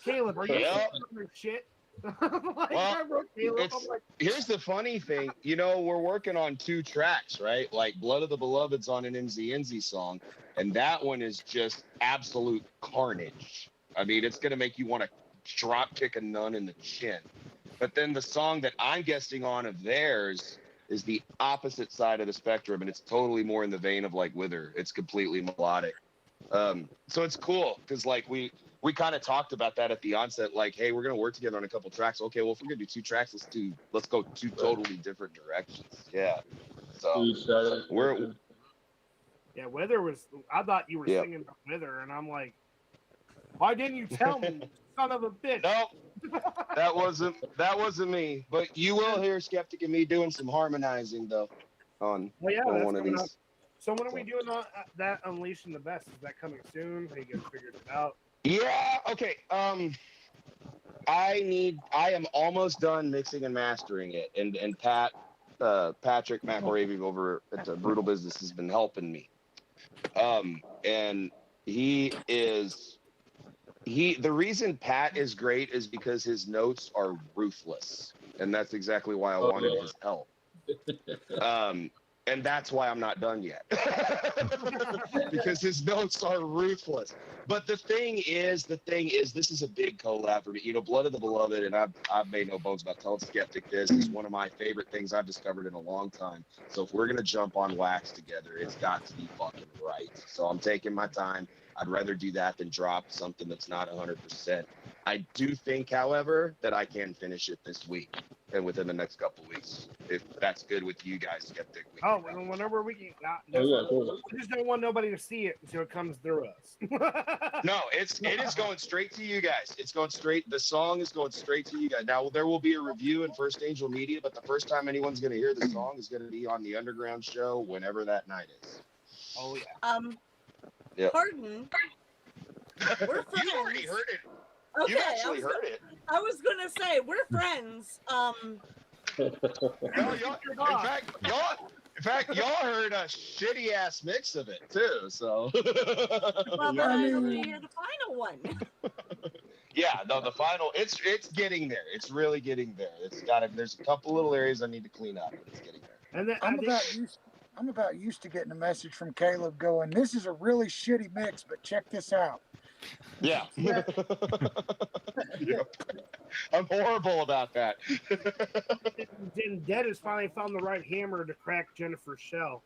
Caleb, are you your shit? I wrote Caleb. I'm like, Here's the funny thing, you know, we're working on 2 tracks, right? Like Blood of the Beloved's on an MZNZ song, and that one is just absolute carnage. I mean, it's gonna make you want to drop kick a nun in the chin. But then the song that I'm guesting on of theirs is the opposite side of the spectrum, and it's totally more in the vein of like Wither. It's completely melodic. So it's cool because like we kind of talked about that at the onset, like, hey, we're gonna work together on a couple tracks. Okay, well, if we're gonna do 2 tracks, let's go 2 totally different directions. Yeah. So Wither was. I thought you were singing about Wither, and I'm like, why didn't you tell me, son of a bitch? Nope. That wasn't me. But you will hear Skeptic and me doing some harmonizing though on one of these. So when are we doing that Unleashing the Best? Is that coming soon? Have you guys figured it out? Yeah. Okay. I am almost done mixing and mastering it, and Patrick McElravy over at Brutal Business has been helping me. And the reason Pat is great is because his notes are ruthless, and that's exactly why I wanted his help. And that's why I'm not done yet, because his notes are ruthless. But the thing is, this is a big collab for me. You know, Blood of the Beloved, and I've made no bones about telling Skeptic this is one of my favorite things I've discovered in a long time. So if we're gonna jump on wax together, it's got to be fucking right. So I'm taking my time. I'd rather do that than drop something that's not 100%. I do think, however, that I can finish it this week and within the next couple weeks, if that's good with you guys, Skeptic. Oh, whenever we can. I just don't want nobody to see it until it comes through us. No, it is going straight to you guys. It's going straight. The song is going straight to you guys. Now there will be a review in First Angel Media, but the first time anyone's going to hear the song is going to be on the Underground show whenever that night is. Oh yeah. Yep. Pardon. We're friends. You already heard it. Okay, You actually heard it. I was gonna say we're friends. No, in fact, y'all heard a shitty ass mix of it too. So. Well, then I hope to hear the final one. Yeah, no, the final. It's getting there. It's really getting there. There's a couple little areas I need to clean up, but it's getting there. And then, I'm about used to getting a message from Caleb going, "This is a really shitty mix, but check this out." Yeah. Yeah. I'm horrible about that. Then Dead has finally found the right hammer to crack Jennifer's shell.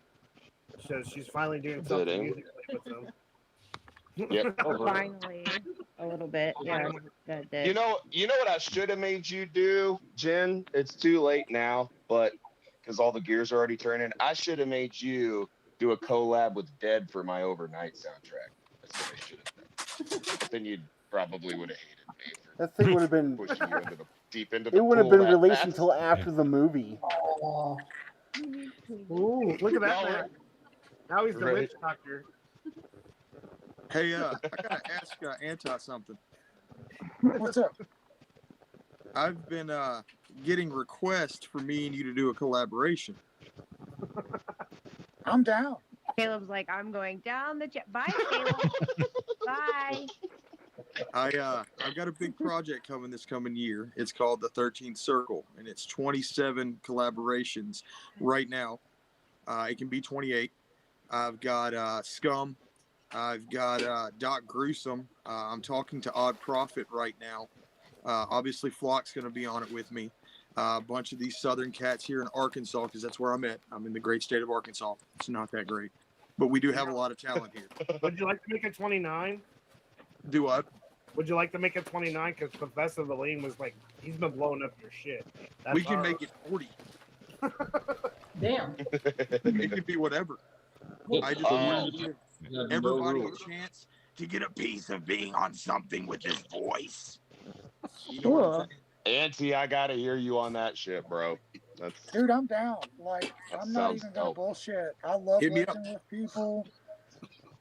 So she's finally doing something musically with them. Yep. Finally, a little bit. Yeah. That did. You know what I should have made you do, Jen? It's too late now, but because all the gears are already turning, I should have made you do a collab with Dead for my overnight soundtrack. That's what I should have done. Then you probably would have hated me. That thing would have been Pushing you deep into the It would have pool been that released fast. until after the movie. Ooh, look at that man. Now he's the Right. witch doctor. Hey, I gotta ask Anti something. What's up? I've been getting requests for me and you to do a collaboration. I'm down. Caleb's like, I'm going down the Bye, Caleb. Bye. I've got a big project coming this coming year. It's called the 13th Circle, and it's 27 collaborations right now. It can be 28. I've got Scum. I've got Doc Gruesome. I'm talking to Odd Prophet right now. Obviously, Flock's going to be on it with me. A bunch of these Southern cats here in Arkansas, because that's where I'm at. I'm in the great state of Arkansas. It's not that great, but we do have a lot of talent here. Would you like to make it 29? Do what? Would you like to make it 29? Because Professor Valine was like, he's been blowing up your shit. That's We can ours. make it 40. Damn. It could be whatever. I just want to give everybody a chance to get a piece of being on something with his voice. You know what I'm saying? Auntie, I gotta hear you on that shit, bro. Dude, I'm down. Like, I'm not even gonna bullshit. I love Hit me up. working with people.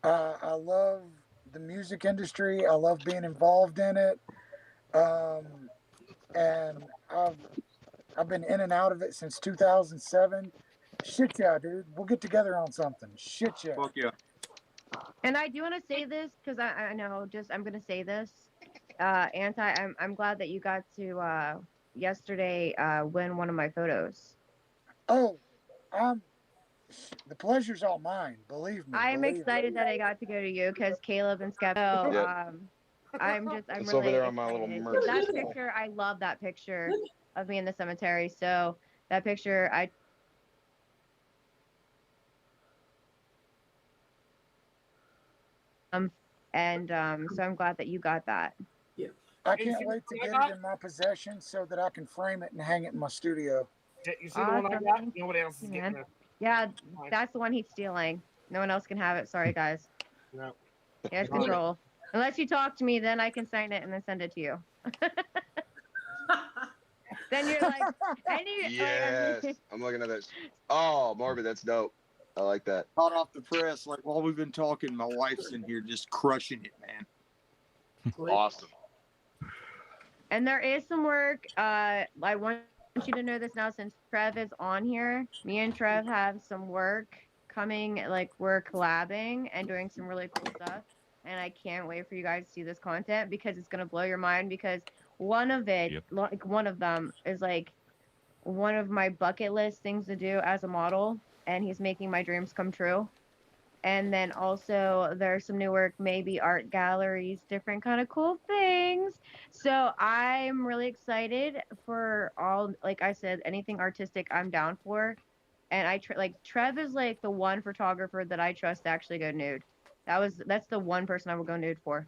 I love the music industry. I love being involved in it. And I've been in and out of it since 2007. Shit yeah, dude. We'll get together on something. Shit yeah. Fuck yeah. And I do want to say this because I know, I'm going to say this. I'm glad that you got to yesterday win one of my photos. Oh, the pleasure's all mine. Believe me. I'm excited that I got to go to you because Caleb and Skep. So, Yep. I'm It's really over there on my little excited. merch. That picture, I love that picture of me in the cemetery. So that picture, so I'm glad that you got that. I can't wait to get it in my possession so that I can frame it and hang it in my studio. Yeah, you see the one I got? Nobody else is getting it. Yeah, that's the one he's stealing. No one else can have it. Sorry, guys. No. He has control. Unless you talk to me, then I can sign it and then send it to you. Then you're like, Yes, I'm looking at this. Oh, Morbid, that's dope. I like that. Hot off the press. Like while we've been talking, my wife's in here just crushing it, man. Awesome. And there is some work. I want you to know this now since Trev is on here. Me and Trev have some work coming. Like we're collabing and doing some really cool stuff. And I can't wait for you guys to see this content because it's gonna blow your mind. Because one of them is like one of my bucket list things to do as a model, and he's making my dreams come true. And then also there's some new work, maybe art galleries, different kind of cool things. So I'm really excited for all, like I said, anything artistic I'm down for. And Trev is like the one photographer that I trust to actually go nude. That's the one person I would go nude for.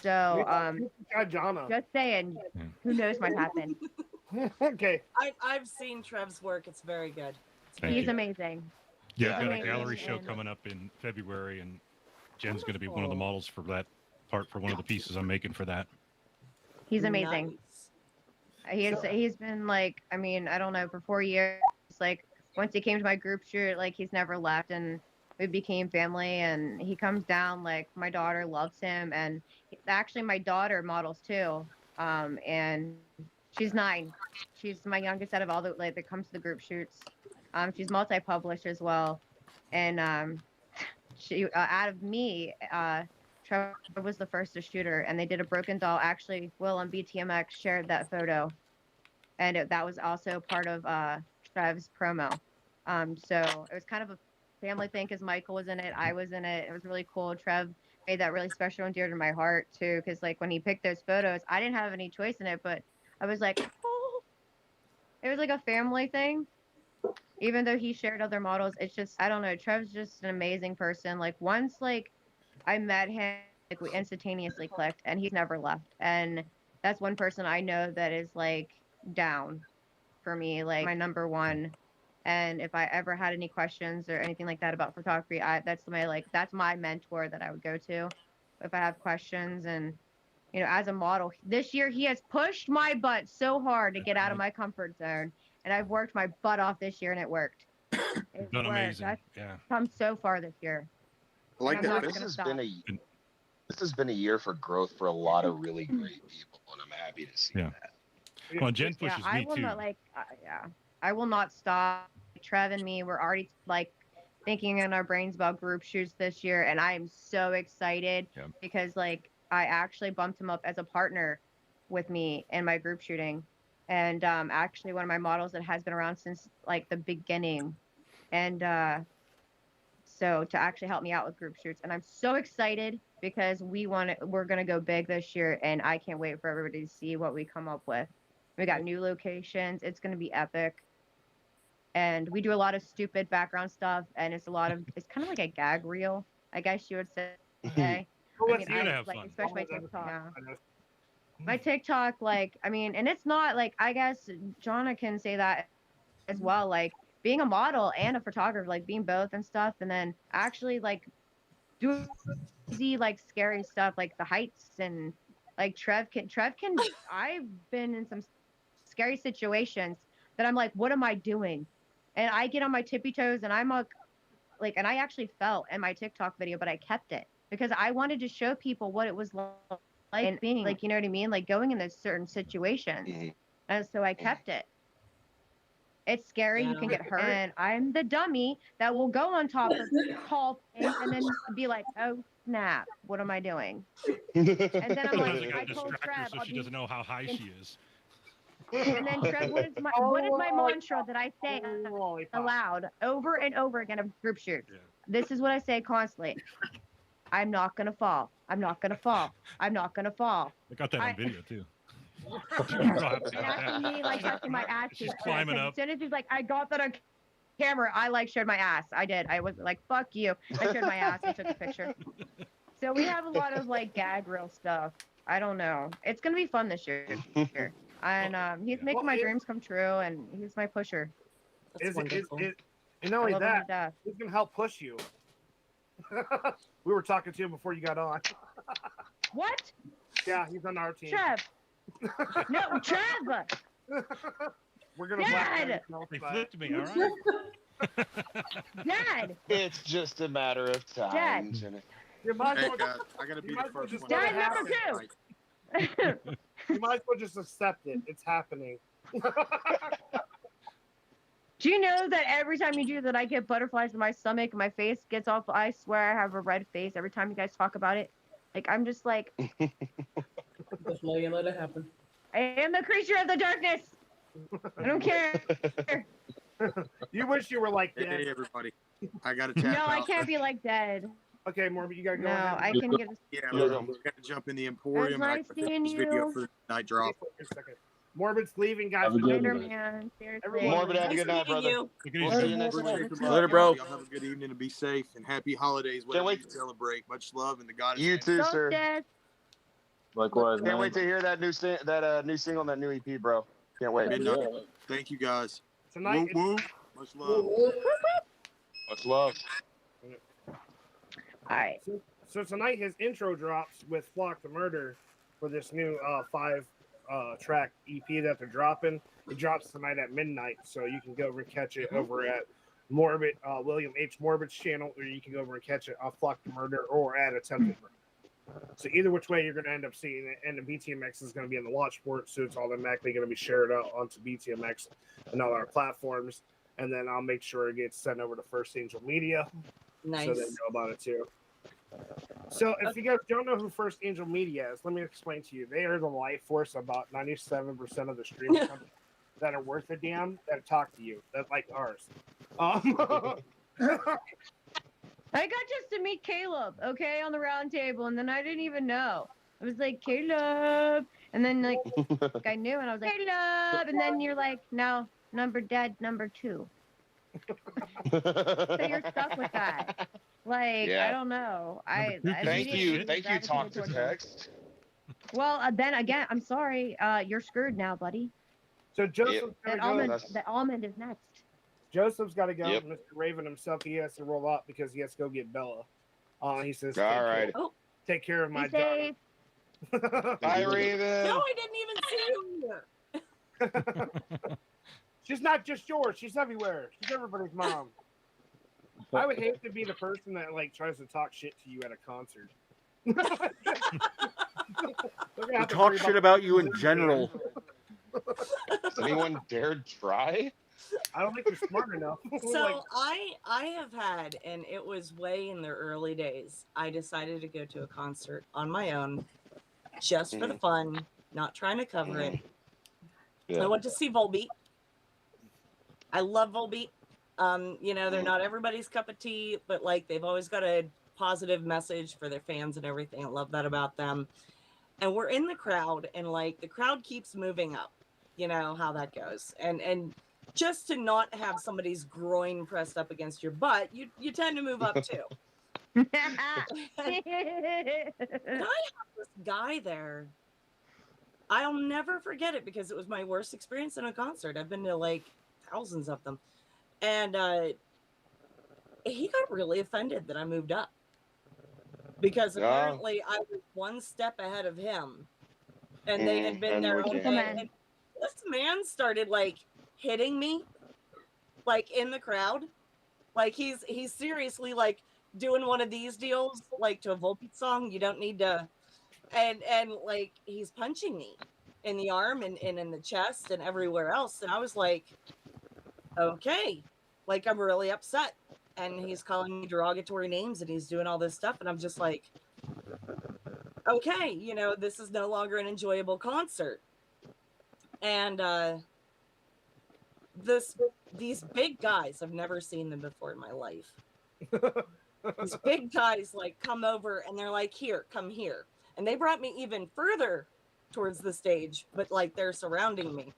So Jana. just saying, who knows might happen. Okay. I've seen Trev's work. It's very good. He's amazing. Yeah, I've got a amazing, gallery show and- coming up in February, and Jen's going to be one of the models for that part for one of the pieces I'm making for that. He's amazing. He's been like, I mean, I don't know, for 4 years. Like once he came to my group shoot, like he's never left, and we became family. And he comes down. Like my daughter loves him, and actually my daughter models too. And she's 9. She's my youngest out of all the that comes to the group shoots. She's multi-published as well, and she out of me, Trevor was the first to shoot her, and they did a broken doll. Actually, Will on Btmx shared that photo, and that was also part of Trev's promo. So it was kind of a family thing because Michael was in it, I was in it. It was really cool. Trev made that really special and dear to my heart too, because like when he picked those photos, I didn't have any choice in it, but I was like, oh, it was like a family thing. Even though he shared other models, it's just, I don't know. Trev's just an amazing person. Like once like I met him, like we instantaneously clicked, and he's never left. And that's one person I know that is like down for me, like my number one. And if I ever had any questions or anything like that about photography, that's my mentor that I would go to if I have questions. And you know, as a model, this year he has pushed my butt so hard to get out of my comfort zone, and I've worked my butt off this year, and it worked. It Done worked. amazing. I've Yeah. come so far this year. I like I'm that. not This gonna has stop. this has been a year for growth for a lot of really great people, and I'm happy to see Yeah. that. Well, Jen pushes I me will too. not I will not stop. Trev and me, we're already like thinking in our brains about group shoots this year, and I am so excited because like I actually bumped him up as a partner with me in my group shooting, and actually one of my models that has been around since like the beginning, and so to actually help me out with group shoots, and I'm so excited because we're gonna go big this year, and I can't wait for everybody to see what we come up with. We got new locations. It's gonna be epic. And we do a lot of stupid background stuff, and it's kind of like a gag reel, I guess you would say. I mean, have like, fun. especially my TikTok. Yeah. My TikTok, like, I mean, and it's not like, I guess Jonna can say that as well, like being a model and a photographer, like being both and stuff, and then actually like do easy, like scary stuff, like the heights, and like Trev can, I've been in some scary situations that I'm like, what am I doing? And I get on my tippy toes, and I'm like, and I actually fell in my TikTok video, but I kept it because I wanted to show people what it was like and being like, you know what I mean? Like going in those certain situations. And so I kept it. It's scary. You can get hurt. And I'm the dummy that will go on top of tall things and then be like, oh, snap. What am I doing? And then I'm like, I told Trev, so she doesn't know how high she is. And then Trev, what is my mantra that I say aloud over and over again of group shoots? Yeah. This is what I say constantly. I'm not gonna fall. I'm not gonna fall. I'm not gonna fall. I got that on video too. And actually me like touching my ass. She's climbing up. As soon as he's like, I got that on camera, I like showed my ass. I did. I was like, fuck you. I showed my ass and took a picture. So we have a lot of like gag reel stuff. I don't know. It's gonna be fun this year. And he's making my dreams come true, and he's my pusher. And not only that, he's gonna help push you. We were talking to him before you got on. What? Yeah, he's on our team. Trev. No, Trev. We're gonna. Dad. They flipped me. All right. Dad. It's just a matter of time. Dad. You might as Hey, well, guys, I gotta be the first one. Dad number 2. You might as well just accept it. It's happening. Do you know that every time you do that, I get butterflies in my stomach and my face gets off? I swear I have a red face every time you guys talk about it. Like, I'm just like... Just let it happen. I am the creature of the darkness. I don't care. You wish you were like dead. Hey, everybody. I gotta tap No, out. I can't be like dead. Okay, Morby, you gotta go. No, ahead. I can get a... Yeah, we're gonna jump in the Emporium. It was nice and I got seeing this video you. for the night drop. Morbid's leaving, guys. Have a good Later, night. man. Seriously. Everyone, Morbid, have a Nice good night, meeting brother. you. Take it We'll easy. see you next week. Take them Later, out. bro. Y'all have a good evening and be safe and happy holidays. Can't Whatever wait. you celebrate. Much love and the God is You too, sir. Solstice. Likewise, Can't man. wait to hear that new single, and that new EP, bro. Can't wait. midnight. Yeah. Thank you guys. tonight. Woo woo. Much love. Much love. All right. So tonight his intro drops with Flock the Murder for this new 5-track EP that they're dropping. It drops tonight at midnight, so you can go over and catch it over at Morbid William H. Morbid's channel, or you can go over and catch it on Flock the Murder or at Attempted Murder. So either which way you're going to end up seeing it, and the Btmx is going to be in the watch port, so it's automatically going to be shared out onto Btmx and all our platforms. And then I'll make sure it gets sent over to First Angel Media, Nice. so they know about it too. So if you guys don't know who First Angel Media is, let me explain to you. They are the life force of about 97% of the streaming companies that are worth a damn that talk to you, that like ours. I got just to meet Caleb, okay, on the round table, and then I didn't even know. I was like, Caleb, and then like I knew, and I was like, Caleb, and then you're like, no, number 2. So you're stuck with that. Like, Yeah. I don't know. I Thank immediately you. Thank you, gravitated Talk to towards him. Text. Well, then again, I'm sorry. You're screwed now, buddy. So Joseph's That got to go. almond, the almond is next. Joseph's got to go. Yep. Mr. Raven himself, he has to roll up because he has to go get Bella. He says, All right. Oh, take care of Be my safe. daughter. Bye, Raven. no, I didn't even see you. She's not just yours. She's everywhere. She's everybody's mom. I would hate to be the person that like tries to talk shit to you at a concert. Or talk shit about you in general. Does anyone dare try? I don't think you're smart enough. So I have had, and it was way in the early days, I decided to go to a concert on my own, just for the fun, not trying to cover it. Yeah. I went to see Volbeat. I love Volbeat. You know, they're not everybody's cup of tea, but like they've always got a positive message for their fans and everything. I love that about them. And we're in the crowd, and like the crowd keeps moving up. You know how that goes. And just to not have somebody's groin pressed up against your butt, you tend to move up too. And I have this guy there. I'll never forget it because it was my worst experience in a concert. I've been to like thousands of them. And he got really offended that I moved up because apparently I was one step ahead of him, and they had been there all day. And this man started like hitting me, like in the crowd, like he's seriously like doing one of these deals, like to a Volbeat song. You don't need to, and like he's punching me in the arm and in the chest and everywhere else, and I was like, okay. Like, I'm really upset. And he's calling me derogatory names and he's doing all this stuff. And I'm just like, okay, you know, this is no longer an enjoyable concert. And these big guys, I've never seen them before in my life. These big guys like come over and they're like, here, come here. And they brought me even further towards the stage, but like they're surrounding me.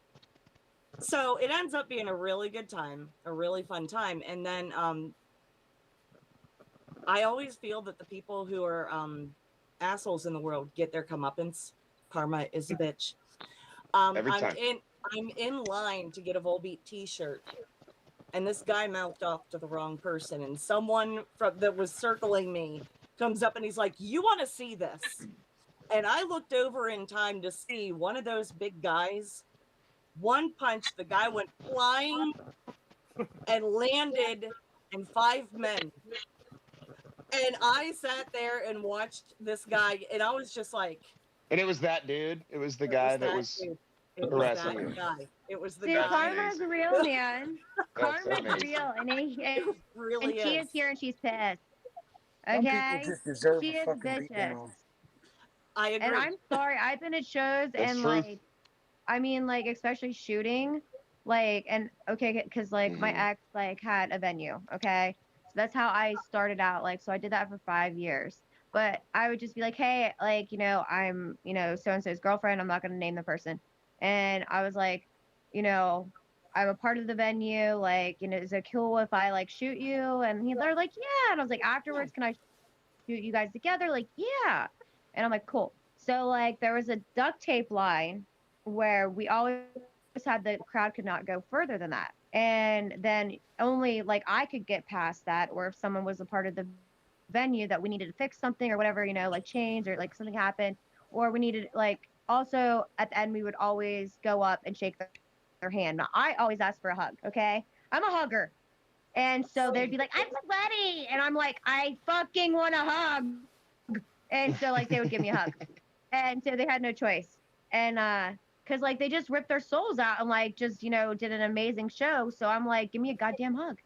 So it ends up being a really good time, a really fun time. And then I always feel that the people who are assholes in the world get their comeuppance. Karma is a bitch. Every time. I'm in line to get a Volbeat t-shirt. And this guy mouthed off to the wrong person. And someone that was circling me comes up and he's like, you want to see this? And I looked over in time to see one of those big guys. One punch, the guy went flying and landed in 5 men. And I sat there and watched this guy, and I was just like... And it was that dude? It was the guy that was harassing you? It was the See, guy. karma's real, man. Karma's amazing. real, and really she is here and she's pissed. Some Okay, people just deserve she a is fucking beat bitches. down. I agree. And I'm sorry, I've been at shows That's and true. like, I mean, like especially shooting, like, and okay, because like my ex like had a venue, okay, so that's how I started out. Like, so I did that for 5 years. But I would just be like, hey, like, you know, I'm, you know, so and so's girlfriend. I'm not gonna name the person. And I was like, you know, I'm a part of the venue. Like, you know, is it cool if I like shoot you? And they're like, yeah. And I was like, afterwards, can I shoot you guys together? Like, yeah. And I'm like, cool. So like there was a duct tape line where we always had the crowd could not go further than that. And then only like I could get past that, or if someone was a part of the venue that we needed to fix something or whatever, you know, like change or like something happened, or we needed like also at the end we would always go up and shake their hand. Now, I always ask for a hug, okay? I'm a hugger. And so they'd be like, I'm sweaty. And I'm like, I fucking want a hug. And so like they would give me a hug. And so they had no choice. And because like they just ripped their souls out and like just, you know, did an amazing show. So I'm like, give me a goddamn hug.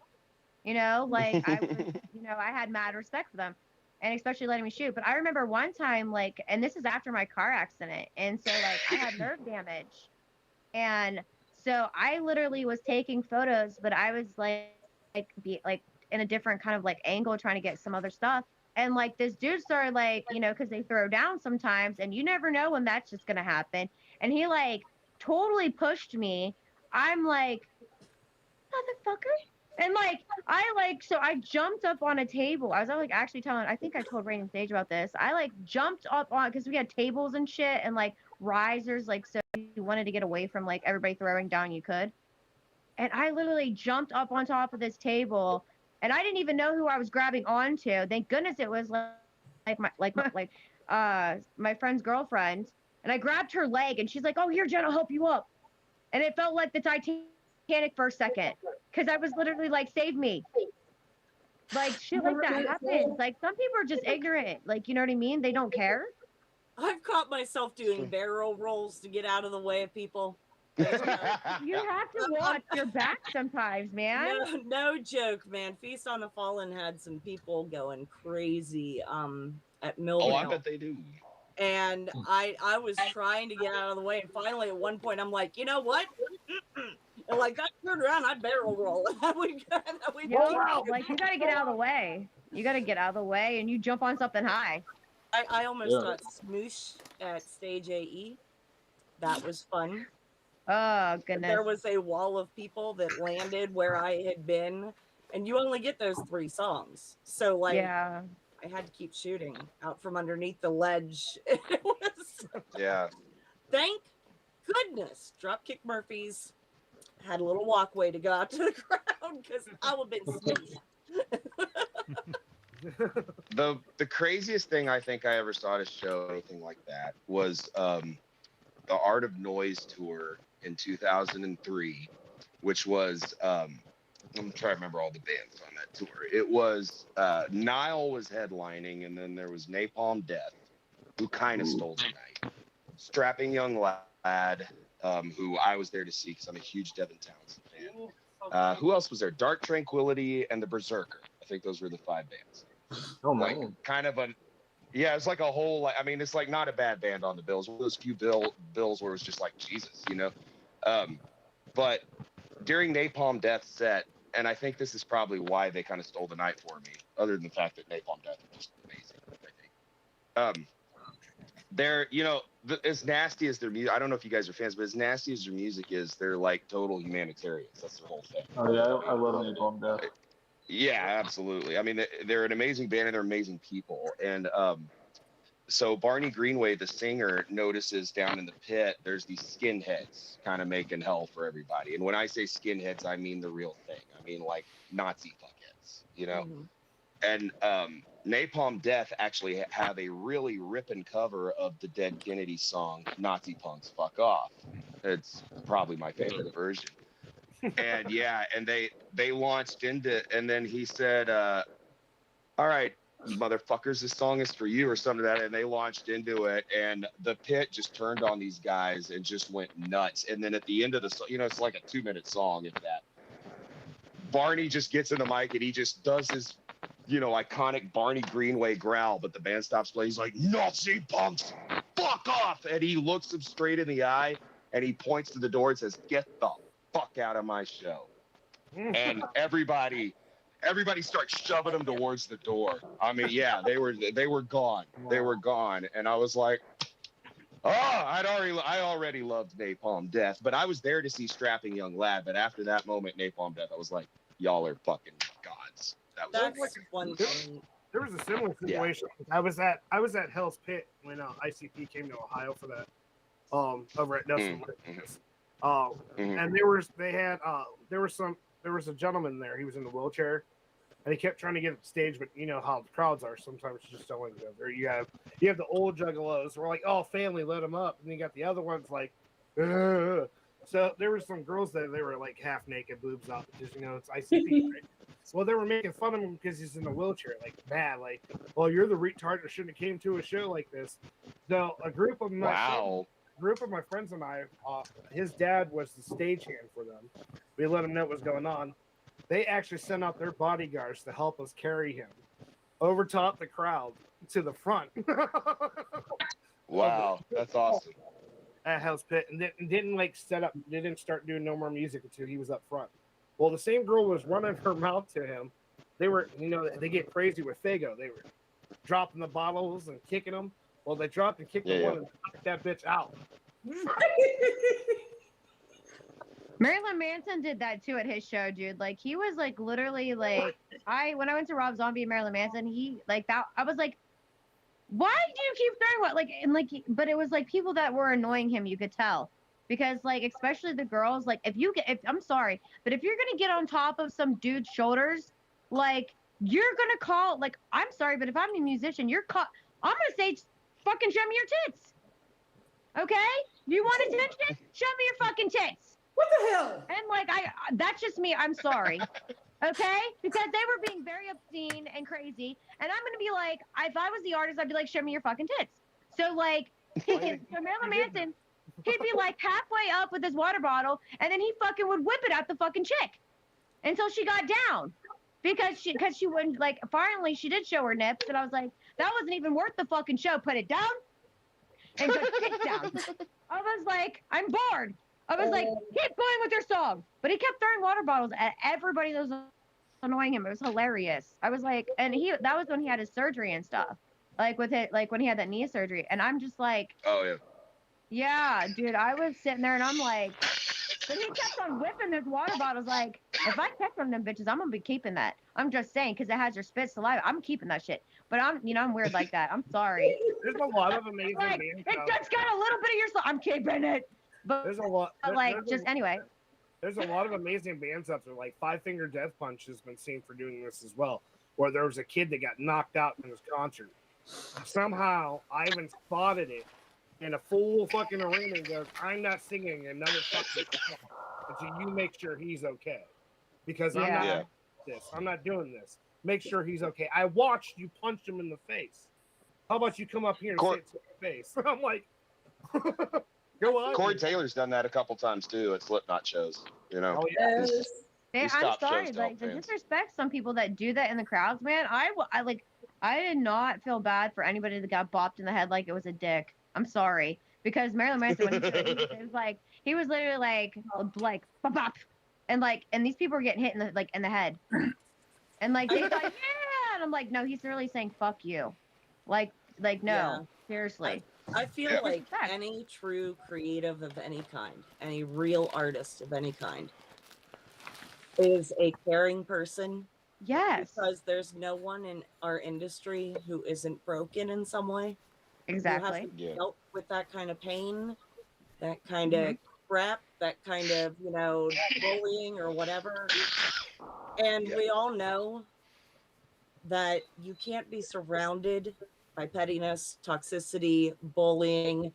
You know, like I was, you know, I had mad respect for them and especially letting me shoot. But I remember one time, like, and this is after my car accident. And so like I had nerve damage. And so I literally was taking photos, but I was like in a different kind of like angle trying to get some other stuff. And like this dude started like, you know, because they throw down sometimes and you never know when that's just gonna happen. And he like totally pushed me. I'm like, motherfucker. And like so I jumped up on a table. I was like actually telling, I think I told Rain and Sage about this. I like jumped up on because we had tables and shit and like risers, like so if you wanted to get away from like everybody throwing down, you could. And I literally jumped up on top of this table and I didn't even know who I was grabbing onto. Thank goodness it was my friend's girlfriend. And I grabbed her leg and she's like, oh, here, Jen, I'll help you up. And it felt like the Titanic for a second. Because I was literally like, save me. Like shit like that happens. Like some people are just ignorant. Like, you know what I mean? They don't care. I've caught myself doing barrel rolls to get out of the way of people. You have to watch your back sometimes, man. No joke, man. Feast on the Fallen had some people going crazy at Millville. Oh, I bet they do. And I was trying to get out of the way, and finally at one point I'm like, you know what? And like I turned around, I barrel roll. Like you gotta get out of the way. You gotta get out of the way, and you jump on something high. I almost got smooshed at stage AE. That was fun. Oh goodness! There was a wall of people that landed where I had been, and you only get those 3 songs. So like, yeah, I had to keep shooting out from underneath the ledge. It was Thank goodness, Dropkick Murphys had a little walkway to go out to the crowd because I would have been smooshed. The craziest thing I think I ever saw at a show, anything like that, was the Art of Noise tour in 2003, which was I'm trying to remember all the bands on that tour. It was Nile was headlining, and then there was Napalm Death, who kind of stole the night. Strapping young lad, who I was there to see because I'm a huge Devin Townsend fan. Who else was there? Dark Tranquility and the Berserker. I think those were the 5 bands. Oh like man. kind of a it's like a whole like I mean it's like not a bad band on the bills. One of those few bills where it was just like Jesus, you know. But during Napalm Death's set, and I think this is probably why they kind of stole the night for me, other than the fact that Napalm Death was just amazing, I think. They're, you know, as nasty as their music, I don't know if you guys are fans, but as nasty as their music is, they're like total humanitarians. That's their whole thing. Oh yeah, I love Napalm Death. Yeah, absolutely. I mean, they're an amazing band and they're amazing people. And so Barney Greenway, the singer, notices down in the pit, there's these skinheads kind of making hell for everybody. And when I say skinheads, I mean the real thing. I mean like Nazi fuckheads, you know? And Napalm Death actually have a really ripping cover of the Dead Kennedy song, Nazi Punks Fuck Off. It's probably my favorite version. And yeah, and they launched into, and then he said, all right, motherfuckers, this song is for you or something like that. And they launched into it, and the pit just turned on these guys and just went nuts. And then at the end of the song, you know, it's like a 2-minute song, if that. Barney just gets in the mic and he just does his, you know, iconic Barney Greenway growl, but the band stops playing. He's like, Nazi punks, fuck off. And he looks him straight in the eye and he points to the door and says, get the fuck out of my show. And everybody starts shoving them towards the door. I mean, yeah, they were gone. They were gone. And I was like, Oh, I already loved Napalm Death, but I was there to see Strapping Young Lad. But after that moment, Napalm Death, I was like, y'all are fucking gods. That was That's one thing. There was a similar situation. I was at Hell's Pit when ICP came to Ohio for that. Over at Nelson. And there was a gentleman there. He was in a wheelchair, and he kept trying to get up the stage, but you know how the crowds are. Sometimes you just don't want to go there. You have the old juggalos. We're like, oh, family, let them up. And you got the other ones like, ugh. So there were some girls there. They were like half naked, boobs out, because you know it's ICP. Right? Well, they were making fun of him because he's in a wheelchair, like bad, like, well, you're the retard that shouldn't have came to a show like this. So a group of my friends and I, his dad was the stagehand for them. We let him know what was going on. They actually sent out their bodyguards to help us carry him over top the crowd to the front. Wow, that's awesome. At Hell's Pit, and didn't like set up. They didn't start doing no more music until he was up front. Well, the same girl was running her mouth to him. They were, you know, they get crazy with Fago. They were dropping the bottles and kicking them. Well, they dropped and kicked the one and knocked that bitch out. Marilyn Manson did that too at his show, dude. Like he was like literally like when I went to Rob Zombie and Marilyn Manson, he like that. I was like, why do you keep throwing what? Like and like, but it was like people that were annoying him. You could tell because like especially the girls. Like if I'm sorry, but if you're gonna get on top of some dude's shoulders, like you're gonna call like I'm sorry, but if I'm a musician, I'm gonna say fucking show me your tits. Okay? You want attention? Show me your fucking tits. What the hell? And like that's just me. I'm sorry. Okay? Because they were being very obscene and crazy. And I'm gonna be like, if I was the artist, I'd be like, show me your fucking tits. So like so Marilyn Manson, he'd be like halfway up with his water bottle, and then he fucking would whip it at the fucking chick until she got down. Because she wouldn't like finally she did show her nips, and I was like, that wasn't even worth the fucking show. Put it down. And put tits down. I was like, I'm bored. I was like, keep going with your song. But he kept throwing water bottles at everybody that was annoying him. It was hilarious. I was like, and that was when he had his surgery and stuff. Like with it, like when he had that knee surgery. And I'm just like, oh yeah. Yeah, dude, I was sitting there and I'm like, but he kept on whipping those water bottles. Like, if I catch one of them bitches, I'm gonna be keeping that. I'm just saying, because it has your spit saliva. I'm keeping that shit. But I'm weird like that. I'm sorry. There's a lot of amazing like, bands. It just got a little bit of your soul. I'm keeping it. But there's a lot. Anyway. There's a lot of amazing bands out there. Like Five Finger Death Punch has been seen for doing this as well. Where there was a kid that got knocked out in his concert. Somehow Ivan spotted it in a full fucking arena and goes, "I'm not singing another fucking song until you make sure he's okay, because I'm not this. I'm not doing this. Make sure he's okay. I watched you punch him in the face. How about you come up here and say it to his face?" I'm like, go on. Corey Taylor's done that a couple times too at Slipknot shows. You know. Oh yes. I'm sorry, like to disrespect some people that do that in the crowds, man. I did not feel bad for anybody that got bopped in the head like it was a dick. I'm sorry, because Marilyn Manson, when he was literally like bop, bop, and these people were getting hit in the head, and like they thought, yeah, and I'm like, no, he's really saying fuck you, like no, seriously. I feel like any true creative of any kind, any real artist of any kind, is a caring person. Yes. Because there's no one in our industry who isn't broken in some way. Exactly. Who hasn't dealt with that kind of pain, that kind of crap, that kind of, bullying or whatever. And we all know that you can't be surrounded by pettiness, toxicity, bullying,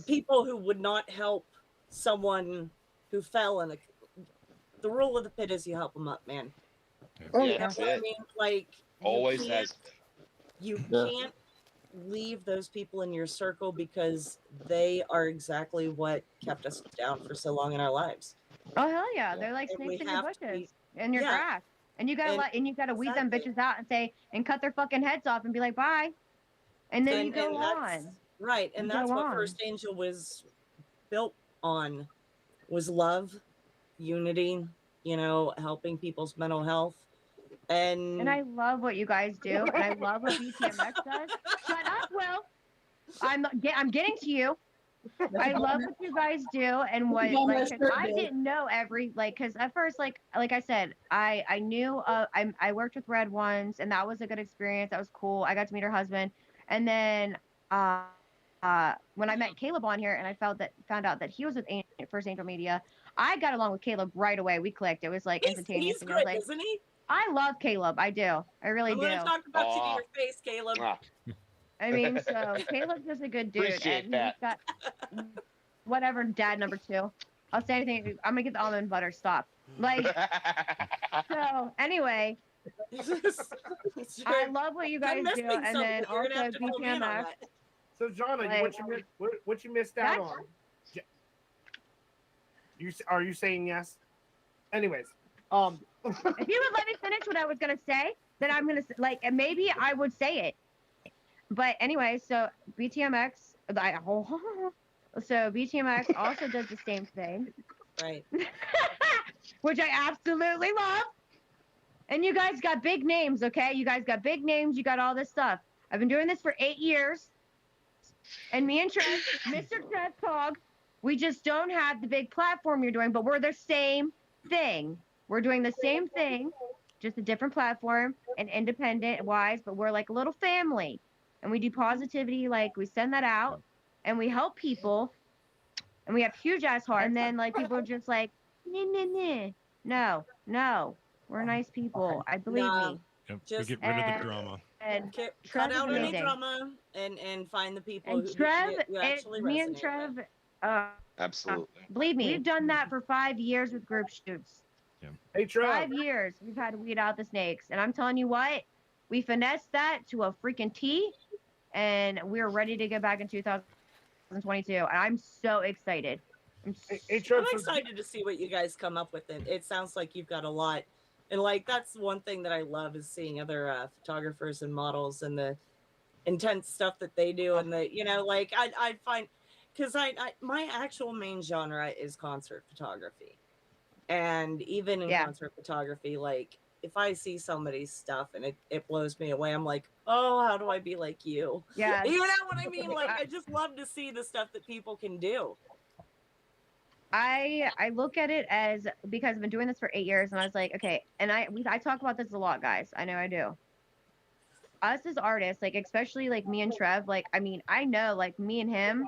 people who would not help someone who fell in the rule of the pit is you help them up, man. Yeah, that's it. I mean, like, always has. You can't leave those people in your circle because they are exactly what kept us down for so long in our lives. Oh hell yeah, they're like snakes in your bushes, in your grass, and you gotta weed them bitches out and cut their fucking heads off and be like bye, and then you go on. Right, and that's what First Angel was built on, was love, unity, helping people's mental health. And I love what you guys do, and I love what Btmx does. Shut up, Will. I'm getting to you. I love what you guys do and what like 'cause I didn't know because at first like I said I knew I worked with Red once and that was a good experience. That was cool. I got to meet her husband and then when I met Caleb on here and I found out that he was with First Angel Media, I got along with Caleb right away. We clicked. It was like instantaneous. He's And I was great, like, isn't he? I love Caleb. I do. I really I'm do. gonna talk about you to your face, Caleb. I mean, so Caleb's just a good dude, Appreciate and that. he's got whatever. Dad number 2. I'll say anything. I'm gonna get the almond butter. Stop. Like so. Anyway, I love what you guys do, and then also BTMX. So, Jonna, Like, what you missed out on? Are you saying yes? Anyways, if you would let me finish what I was gonna say, then I'm gonna and maybe I would say it. But anyway, so BTMX, so BTMX also does the same thing, right? Which I absolutely love. And you guys got big names, okay? You guys got big names. You got all this stuff. I've been doing this for 8 years, and me and Trev, Mr. Trev Cog, we just don't have the big platform you're doing, but we're the same thing. We're doing the same thing, just a different platform and independent wise, but we're like a little family. And we do positivity, like we send that out and we help people and we have huge ass hearts. And then like people are just like, no, we're nice people. I believe me. Yep, Just we get rid of the drama. And cut out any amazing. drama and find the people And who Trev, actually me and resonate Trev, with. Absolutely. believe me, we've done that for 5 years with group shoots. Yeah. Hey, Trev. 5 years we've had to weed out the snakes. And I'm telling you what, we finessed that to a freaking T. And we're ready to get back in 2022. And I'm so excited. I'm excited to see what you guys come up with. It sounds like you've got a lot. And like, that's one thing that I love is seeing other photographers and models and the intense stuff that they do. And the, like I find, because I my actual main genre is concert photography. And even in concert photography, like if I see somebody's stuff and it blows me away, I'm like, oh, how do I be like you? Yeah. You know what I mean? Like, I just love to see the stuff that people can do. I look at it as, because I've been doing this for 8 years and I was like, okay, and I talk about this a lot, guys. I know I do. Us as artists, like especially like me and Trev, like I mean, I know like me and him,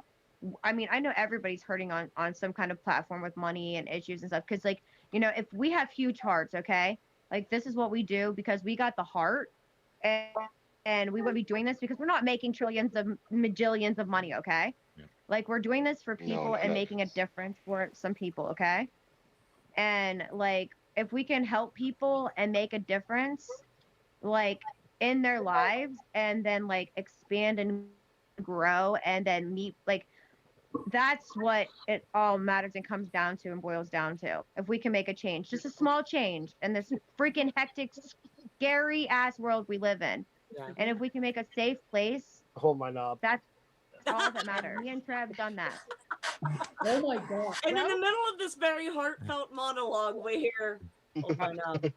I mean, I know everybody's hurting on some kind of platform with money and issues and stuff. Cause like, if we have huge hearts, okay, like this is what we do because we got the heart and we would be doing this because we're not making trillions of majillions of money, okay? Yeah. Like we're doing this for people and making a difference for some people, okay? And like if we can help people and make a difference like in their lives and then like expand and grow and then meet, like that's what it all matters and comes down to and boils down to. If we can make a change, just a small change in this freaking hectic, scary ass world we live in. Yeah. And if we can make a safe place, hold my knob. That's all that matters. Me and Trev have done that. Oh my god. And in the middle of this very heartfelt monologue, we hear, hold my knob.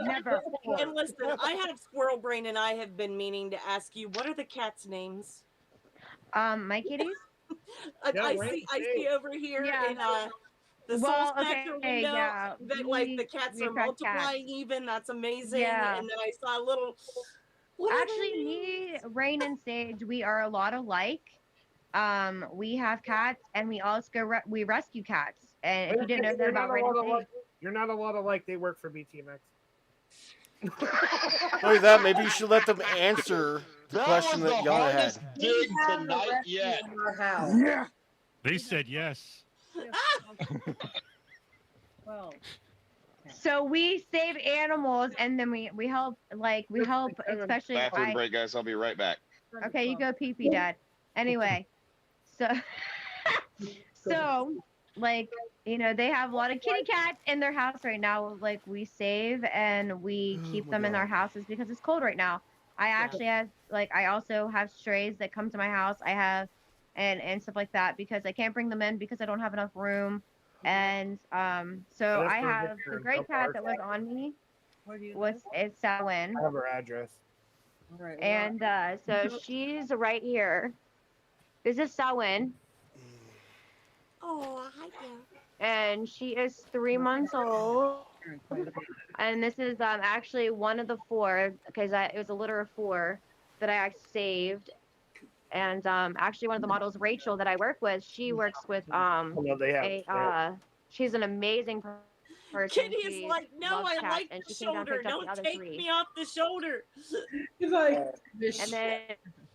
Never. And listen, I have squirrel brain and I have been meaning to ask you, what are the cats' names? My kitties? I see over here in the soul spectrum window that like the cats are multiplying even. That's amazing. Yeah. And then I saw a little. Actually, me, Rain, and Sage, we are a lot alike. We have cats, and we also we rescue cats. And if you didn't know that about Rain and Sage, you're not a lot alike. They work for BTMX. Look at that. Maybe you should let them answer the question that Yana had. Dig tonight yet. Yeah. They said yes. Well. So we save animals, and then we help, especially. Bathroom break, guys. I'll be right back. Okay, you go pee pee, Dad. Anyway, so like they have a lot of kitty cats in their house right now. Like we save and we keep them in our houses because it's cold right now. I actually have I also have strays that come to my house. I have and stuff like that because I can't bring them in because I don't have enough room. And so I have the gray cat that was on me. Where do you it's Salwin. I have her address. All right. And so she's right here. This is Sawin, Oh, hi there. and she is 3 months old. And this is actually one of the 4, because it was a litter of 4 that I saved. And actually, one of the models, Rachel, that I work with, she works with she's an amazing person. Kitty is She like, no, loves I cats, like and the she came down and shoulder. picked up Don't the other take 3. me off the shoulder. He's like, And then,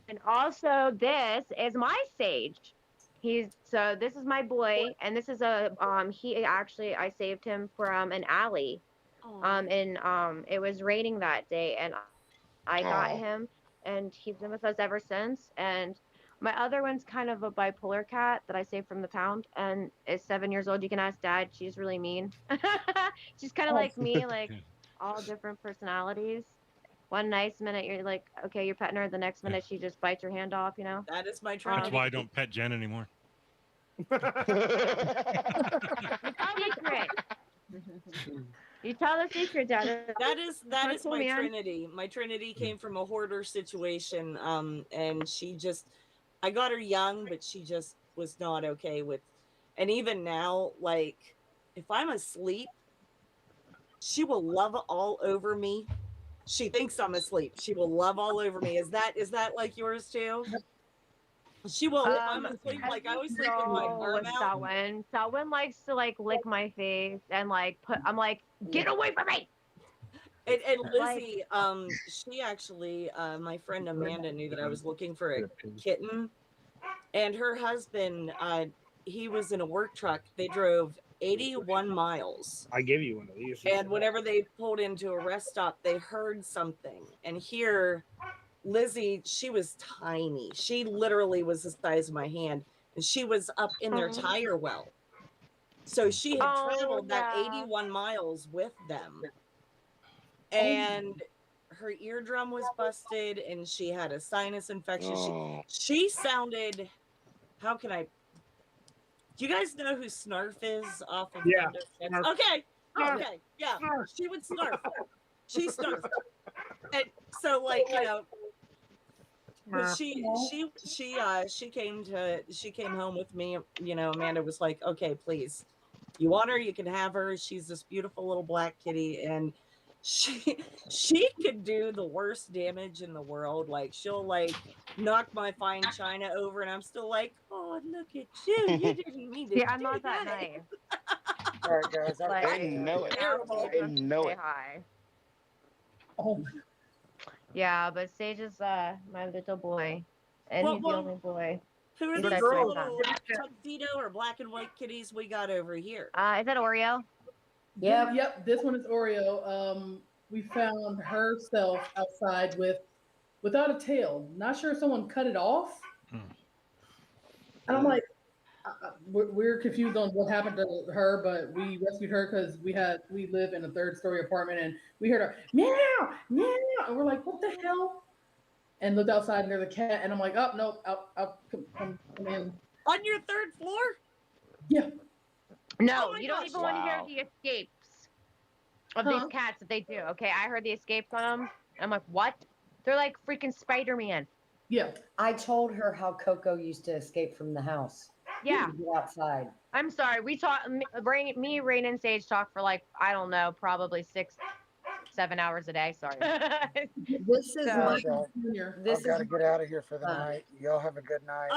and also this is my Sage. This is my boy, and this is he actually, I saved him from an alley. And it was raining that day, and I got him, and he's been with us ever since. And my other one's kind of a bipolar cat that I saved from the pound, and is 7 years old. You can ask Dad. She's really mean. She's kind of like me, like all different personalities. One nice minute you're like, okay, you're petting her. The next minute she just bites your hand off. That is my That's Trinity. why I don't pet Jen anymore. You tell the secret, Dad. That is cool, my man. Trinity. My Trinity came from a hoarder situation, and I got her young, but she just was not okay with. And even now, like, if I'm asleep, she will love all over me. She thinks I'm asleep. She will love all over me. Is that like yours too? She will. If I'm asleep, like I always sleep with my arm out. Selwyn likes to like lick my face and like I'm like, get away from me. And Lizzie, she actually, my friend Amanda knew that I was looking for a kitten, and her husband, he was in a work truck. They drove 81 miles. I give you one of these. And whenever they pulled into a rest stop, they heard something. And here, Lizzie, she was tiny. She literally was the size of my hand, and she was up in their tire well. So she had traveled that 81 miles with them. And her eardrum was busted, and she had a sinus infection. She sounded, how can I? Do you guys know who Snarf is off of Windows 6? Okay. Okay. Yeah. She would snarf. She snarfed. And so, like, but she came home with me. Amanda was like, okay, please, you want her, you can have her. She's this beautiful little black kitty, and she could do the worst damage in the world. Like, she'll like knock my fine china over, and I'm still like, oh, look at you. You didn't mean to. Yeah, I'm not that nice. All right, guys. I know it. I know it. Hi. Oh. Yeah, but Sage is my little boy, and he's the only boy. Who are He's these like little my son. tuxedo or black and white kitties we got over here? Is that Oreo? Yep. This one is Oreo. We found herself outside without a tail. Not sure if someone cut it off. And I'm like, we're confused on what happened to her, but we rescued her because we live in a 3rd-story apartment, and we heard her meow, meow, and we're like, what the hell? And looked outside, and there's a cat, and I'm like, oh no, come in. On your 3rd floor? Yeah. No, Oh my you don't gosh. even want to hear the escapes of these cats that they do. Okay, I heard the escapes on them. I'm like, what? They're like freaking Spider-Man. Yeah. I told her how Coco used to escape from the house. Yeah. To go outside. I'm sorry. We talked. Me, Rain, and Sage talk for like, I don't know, probably 6-7 hours a day. Sorry. This is I've this got to is get out of here for the night. Y'all have a good night.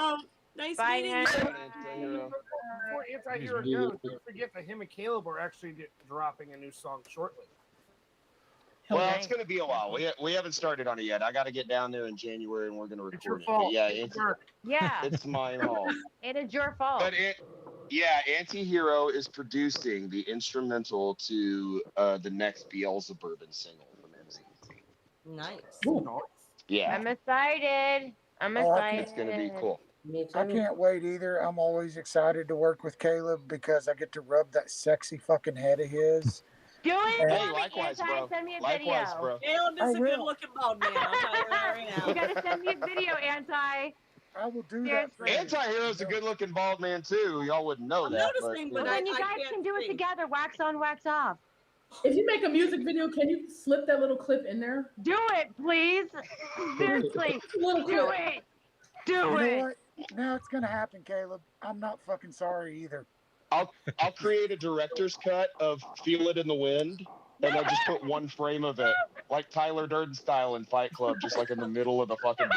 Nice Bye, meeting you. Before Anti-Hero goes, don't forget that him and Caleb are actually dropping a new song shortly. Well, it's going to be a while. We haven't started on it yet. I got to get down there in January, and we're going to record It's your it. fault. But yeah, Yeah. it's my fault. It is your fault. But Anti-Hero is producing the instrumental to the next Beelzebub single from MZ. Nice. Yeah. I'm excited. I'm Oh, excited. It's going to be cool. Me too. I can't wait either. I'm always excited to work with Caleb because I get to rub that sexy fucking head of his. Do it. Hey, likewise, bro. Send me a Likewise, video. bro. Caleb is I a will. good-looking bald man. I'll tell you that right now. You gotta send me a video, Anti. I will do that. For you. Anti-Hero's a good-looking bald man too. Y'all wouldn't know I'm that. noticing, But but then you I guys can't can do it see. together. Wax on, wax off. If you make a music video, can you slip that little clip in there? Do it, please. Seriously, Little do clip. it. You Do know it. what? Now it's gonna happen, Caleb. I'm not fucking sorry either. I'll create a director's cut of "Feel It in the Wind," and I'll just put one frame of it, like Tyler Durden style in Fight Club, just like in the middle of the fucking.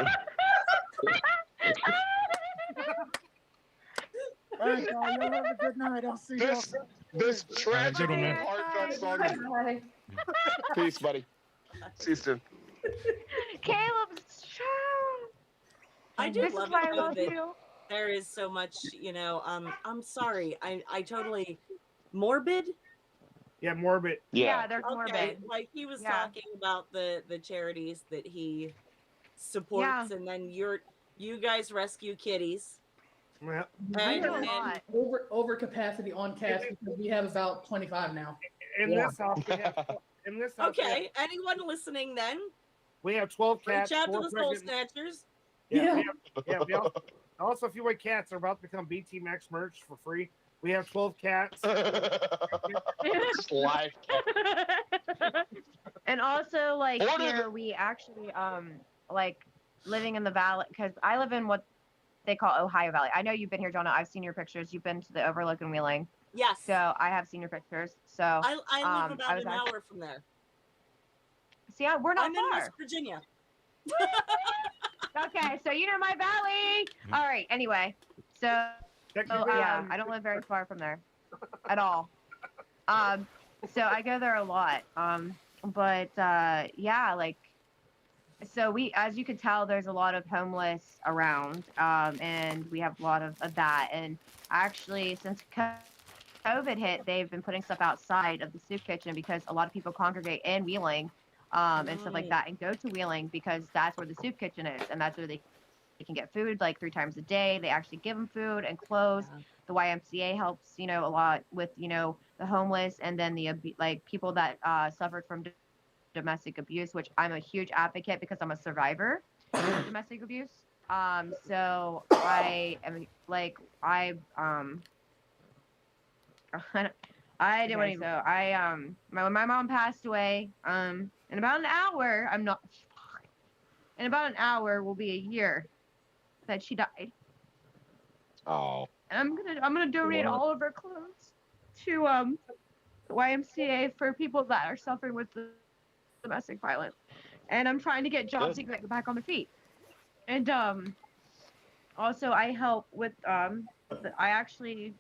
All right, y'all. Y'all have a good night. I'll see y'all. This Good tragic one, man. heartfelt song. Peace, buddy. See you soon. Caleb's I do This is love why it, I though, love that you. there is so much, I'm sorry. I totally morbid. Yeah, morbid. Yeah, there's Okay, morbid. like he was Yeah. talking about the charities that he supports, and then you guys rescue kitties. Yeah. We And, have and over capacity on cast because we have about 25 now. In this house, we have. In this house, okay, anyone listening then, we have 12 cats. reach out to 4 the soul pregnant. snatchers. Yeah. We also, if you want cats, they're about to become Btmx merch for free. We have 12 cats. Live. And also, like, here we actually like living in the valley, because I live in what they call Ohio Valley. I know you've been here, Jonah. I've seen your pictures. You've been to the Overlook and Wheeling. Yes. So I have seen your pictures. So I live about I was an actually- hour from there. See, we're not I'm far. in West Virginia. Okay, so you know my valley. All right. Anyway, so yeah, I don't live very far from there at all. So I go there a lot. But yeah, like, so we, as you can tell, there's a lot of homeless around, and we have a lot of that. And actually, since COVID hit, they've been putting stuff outside of the soup kitchen because a lot of people congregate in Wheeling. And stuff like that, and go to Wheeling because that's where the soup kitchen is, and that's where they can get food like 3 times a day. They actually give them food and clothes. Yeah. The YMCA helps, a lot with, the homeless, and then the like people that suffered from domestic abuse, which I'm a huge advocate because I'm a survivor of domestic abuse. So I am like I didn't want to. So when my mom passed away, in about an hour, in about an hour will be a year that she died. Oh. And I'm gonna donate all of her clothes to the YMCA for people that are suffering with the domestic violence. And I'm trying to get jobs to get back on their feet. And also I help with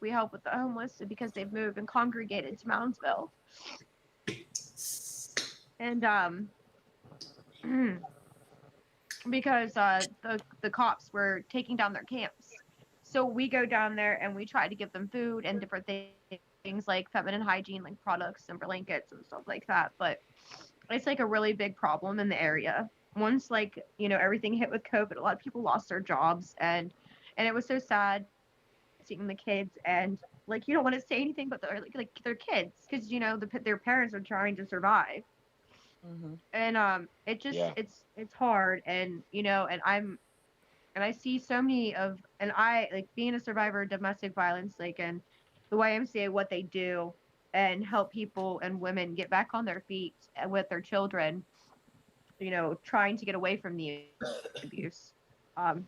we help with the homeless because they've moved and congregated to Moundsville. And because the cops were taking down their camps. So we go down there and we try to give them food and different things like feminine hygiene, like products and blankets and stuff like that. But it's like a really big problem in the area. Once everything hit with COVID, a lot of people lost their jobs, and it was so sad seeing the kids, and like you don't want to say anything, but they're kids because their parents are trying to survive. Mm-hmm. And it just it's hard, and and I see so many and I like being a survivor of domestic violence, and the YMCA, what they do and help people and women get back on their feet with their children, trying to get away from the abuse, and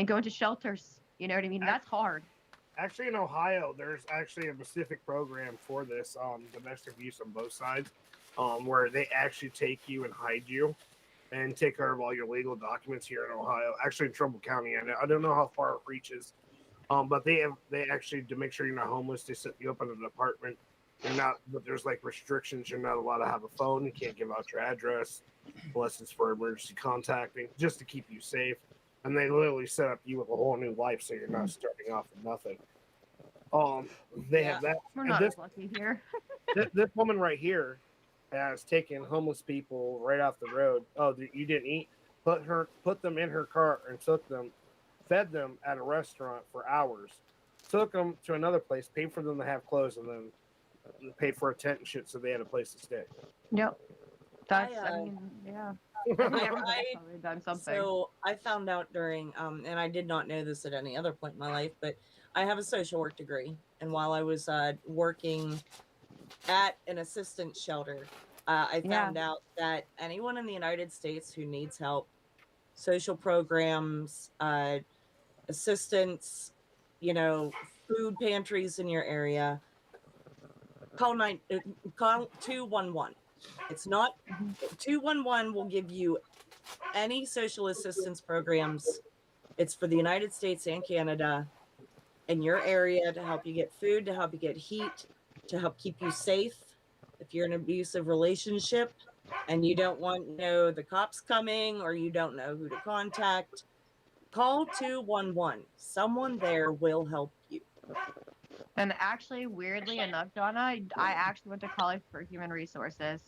go into shelters, you know what I mean? That's hard. Actually, in Ohio, there's actually a specific program for this domestic abuse on both sides, where they actually take you and hide you and take care of all your legal documents here in Ohio. Actually, in Trumbull County, I don't know how far it reaches, but they actually, to make sure you're not homeless, they set you up in an apartment. But there's like restrictions. You're not allowed to have a phone. You can't give out your address unless it's for emergency contacting, just to keep you safe. And they literally set up you with a whole new life, so you're not starting off with nothing. They have that. We're And not this, as lucky here. this woman right here has taken homeless people right off the road. Oh, you didn't eat? Put them in her car and took them, fed them at a restaurant for hours, took them to another place, paid for them to have clothes, and then paid for a tent and shit so they had a place to stay. Yep. That's, yeah. Probably done something. So I found out during, and I did not know this at any other point in my life, but I have a social work degree. And while I was working at an assistance shelter, I found out that anyone in the United States who needs help, social programs, assistance, you know, food pantries in your area, call 211. It's not 211 will give you any social assistance programs. It's for the United States and Canada in your area to help you get food, to help you get heat, to help keep you safe. If you're in an abusive relationship and you don't want, you know, the cops coming or you don't know who to contact, call 211. Someone there will help you. And actually, weirdly enough, Donna, I actually went to college for human resources.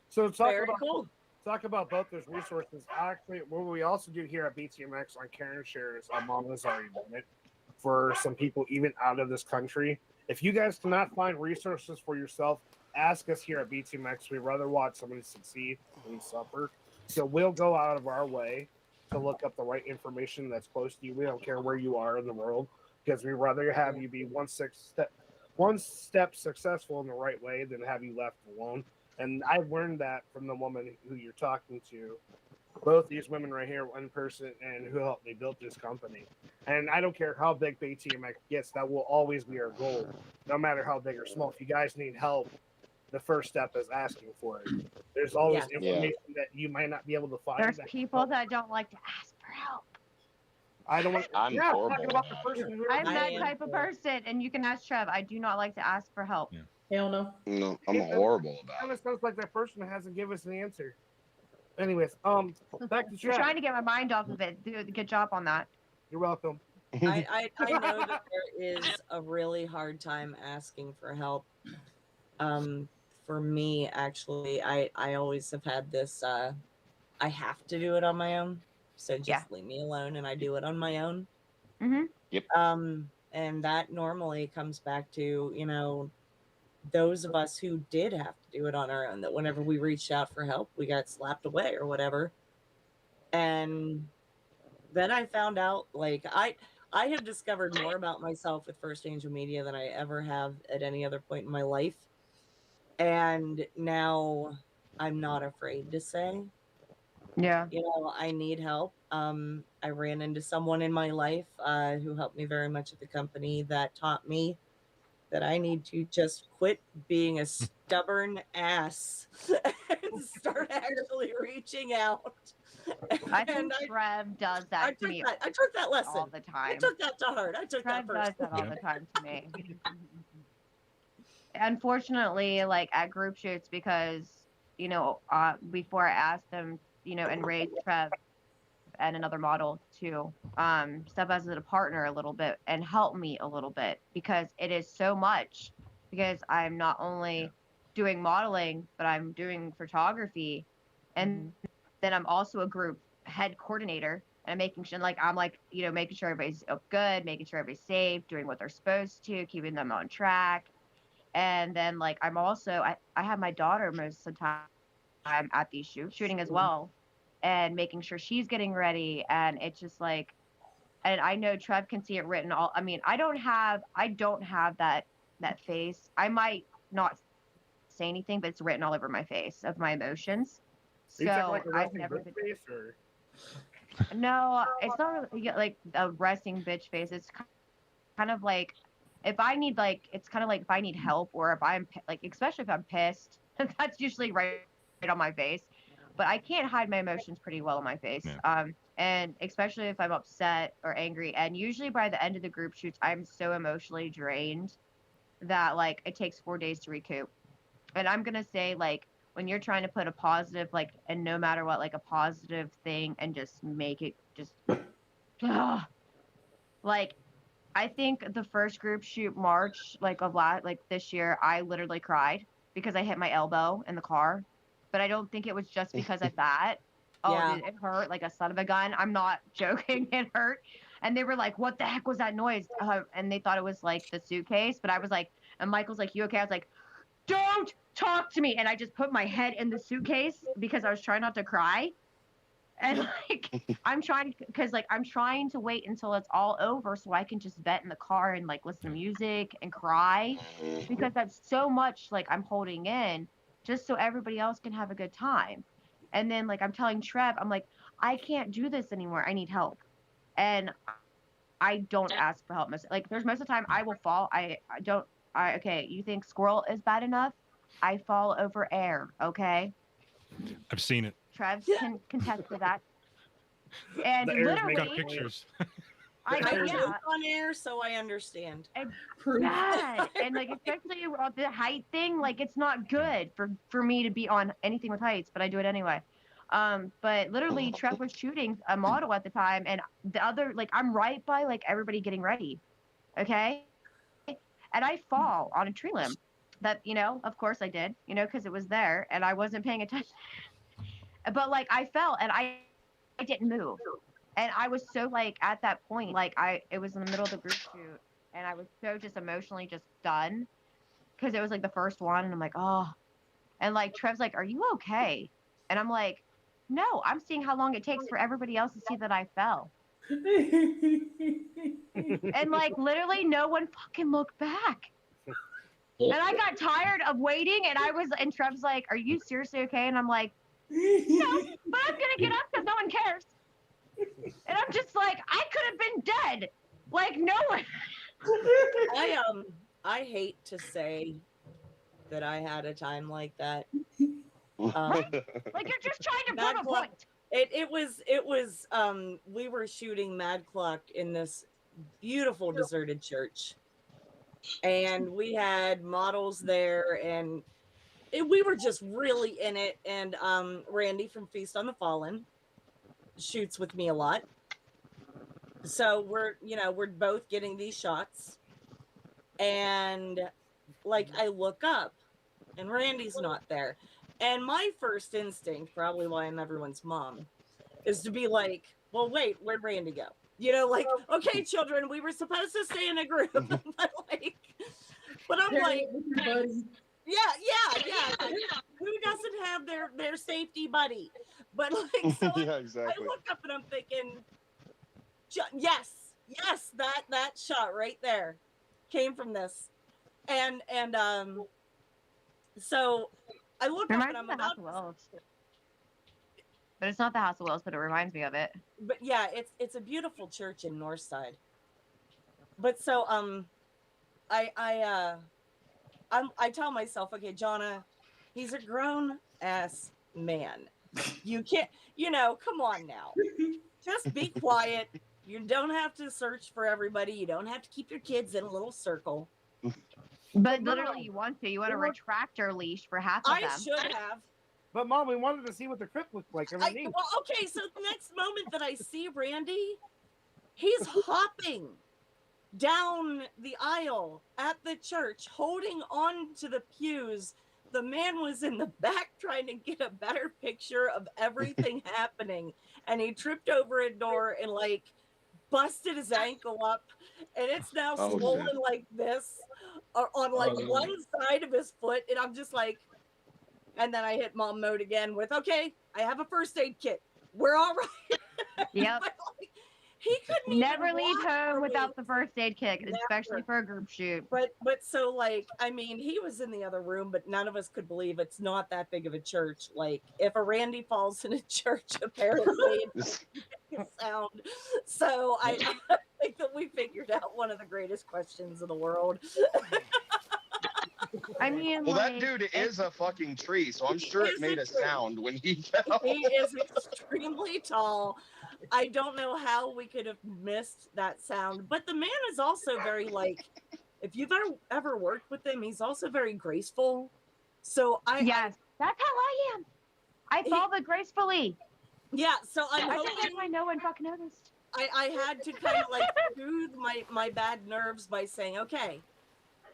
So Very cool. Talk about both those resources. Actually, what we also do here at Btmx on Karen Shares, our mom has already done it for some people even out of this country. If you guys cannot find resources for yourself, ask us here at Btmx. We'd rather watch somebody succeed than suffer. So we'll go out of our way to look up the right information that's close to you. We don't care where you are in the world, because we'd rather have you be one step successful in the right way than have you left alone. And I've learned that from the woman who you're talking to. Both these women right here, one person, and who helped me build this company. And I don't care how big Btmx gets, that will always be our goal, no matter how big or small. If you guys need help, the first step is asking for it. There's always information that you might not be able to find. There's people that don't like to ask for help. I don't want. I'm horrible. Talking about the person. I'm that type of person, and you can ask Trev. I do not like to ask for help. Hell no. No, I'm horrible It about kind it. of sounds like that person hasn't given us an answer. Anyways, back to You're Trev. trying to get my mind off of it. Do a good job on that. You're welcome. I know that there is a really hard time asking for help. For me, actually, I always have had this, I have to do it on my own. So just leave me alone and I do it on my own. Mm-hmm. Yep. And that normally comes back to, you know, those of us who did have to do it on our own, that whenever we reached out for help, we got slapped away or whatever. And then I found out, like, I have discovered more about myself with First Angel Media than I ever have at any other point in my life. And now I'm not afraid to say, yeah, you know, I need help. I ran into someone in my life who helped me very much at the company, that taught me that I need to just quit being a stubborn ass and start actually reaching out. I think Trev does that to me. I took that lesson all the time. I took that to heart. I took Trev that first. does that all the time to me. Unfortunately, like at group shoots, because, you know, before I asked them, you know, and raised Trev and another model to step as a partner a little bit and help me a little bit, because it is so much, because I'm not only doing modeling, but I'm doing photography, and then I'm also a group head coordinator, and I'm making sure, like, I'm like, you know, making sure everybody's good, making sure everybody's safe, doing what they're supposed to, keeping them on track. And then, like, I'm also, I have my daughter most of the time I'm at these shooting as well, and making sure she's getting ready. And it's just like, and I know Trev can see it written all. I mean, I don't have that face. I might not say anything, but it's written all over my face of my emotions. So I've never been. Face or? No, it's not really like a resting bitch face. It's kind of like, if I need, like, it's kind of like if I need help, or if I'm like, especially if I'm pissed, that's usually right on my face. But I can't hide my emotions pretty well on my face. And especially if I'm upset or angry. And usually by the end of the group shoots, I'm so emotionally drained that, like, it takes 4 days to recoup. And I'm gonna say, like, when you're trying to put a positive, like, and no matter what, like a positive thing, and just make it just, like, I think the first group shoot March, like, of this year, I literally cried because I hit my elbow in the car. But I don't think it was just because of that. Oh, dude, it hurt like a son of a gun. I'm not joking. It hurt. And they were like, what the heck was that noise? And they thought it was like the suitcase. But I was like, and Michael's like, you okay? I was like, don't talk to me. And I just put my head in the suitcase because I was trying not to cry. And like I'm trying to wait until it's all over so I can just vent in the car and like listen to music and cry because that's so much like I'm holding in just so everybody else can have a good time. And then like I'm telling Trev, I'm like, I can't do this anymore. I need help. And I don't ask for help. Like there's most of the time I will fall. Okay, you think squirrel is bad enough? I fall over air, okay? I've seen it. Trev can contest to that. And The air is literally, Got pictures. I yeah, joke on air, so I understand. bad. And like especially with the height thing, like it's not good for me to be on anything with heights, but I do it anyway. But literally Trev was shooting a model at the time, and the other like I'm right by like everybody getting ready, okay, and I fall on a tree limb. That of course I did, because it was there and I wasn't paying attention. But like I fell and I didn't move. And I was so like at that point, like it was in the middle of the group shoot and I was so just emotionally just done because it was like the first one and I'm like, oh, and like Trev's like, are you okay? And I'm like, no, I'm seeing how long it takes for everybody else to see that I fell. And like literally no one fucking looked back. And I got tired of waiting and Trev's like, are you seriously okay? And I'm like, no, but I'm gonna get up because no one cares. And I'm just like, I could have been dead. Like no one. I hate to say that I had a time like that. Like you're just trying to prove a point. It was we were shooting Mad Clock in this beautiful deserted church. And we had models there and we were just really in it. And Randy from Feast on the Fallen shoots with me a lot. So we're both getting these shots. And like I look up and Randy's not there. And my first instinct, probably why I'm everyone's mom, is to be like, well, wait, where'd Randy go? Like, okay, children, we were supposed to stay in a group. but I'm like, yeah. Who doesn't have their safety buddy? But like, so yeah, exactly. I look up and I'm thinking, yes, that shot right there came from this. And so I look up and I'm about to... But it's not the House of Wells, but it reminds me of it. But yeah, it's a beautiful church in Northside. But so I tell myself, okay, Jonna, he's a grown ass man. You can't, come on now. Just be quiet. You don't have to search for everybody. You don't have to keep your kids in a little circle. But literally, you want to. You want a retractor leash for half of them. I should have. But Mom, we wanted to see what the crypt looked like. Okay, so the next moment that I see Randy, he's hopping down the aisle at the church, holding on to the pews. The man was in the back trying to get a better picture of everything happening, and he tripped over a door and like busted his ankle up, and it's now swollen like this on like one side of his foot, and I'm just like. And then I hit mom mode again with, okay, I have a first aid kit. We're all right. Yep. He couldn't never leave home without the first aid kit, especially for a group shoot. But so like, I mean, he was in the other room, but none of us could believe it's not that big of a church. Like, if a Randy falls in a church, apparently it's sound. So I think that we figured out one of the greatest questions in the world. I mean, well, that dude is a fucking tree, so I'm sure it made a sound when he fell. He is extremely tall. I don't know how we could have missed that sound, but the man is also very like, if you've ever worked with him, he's also very graceful. So that's how I am. I fall but gracefully. Yeah, so I'm I hoping think why no one fucking noticed. I had to kind of like soothe my bad nerves by saying, okay,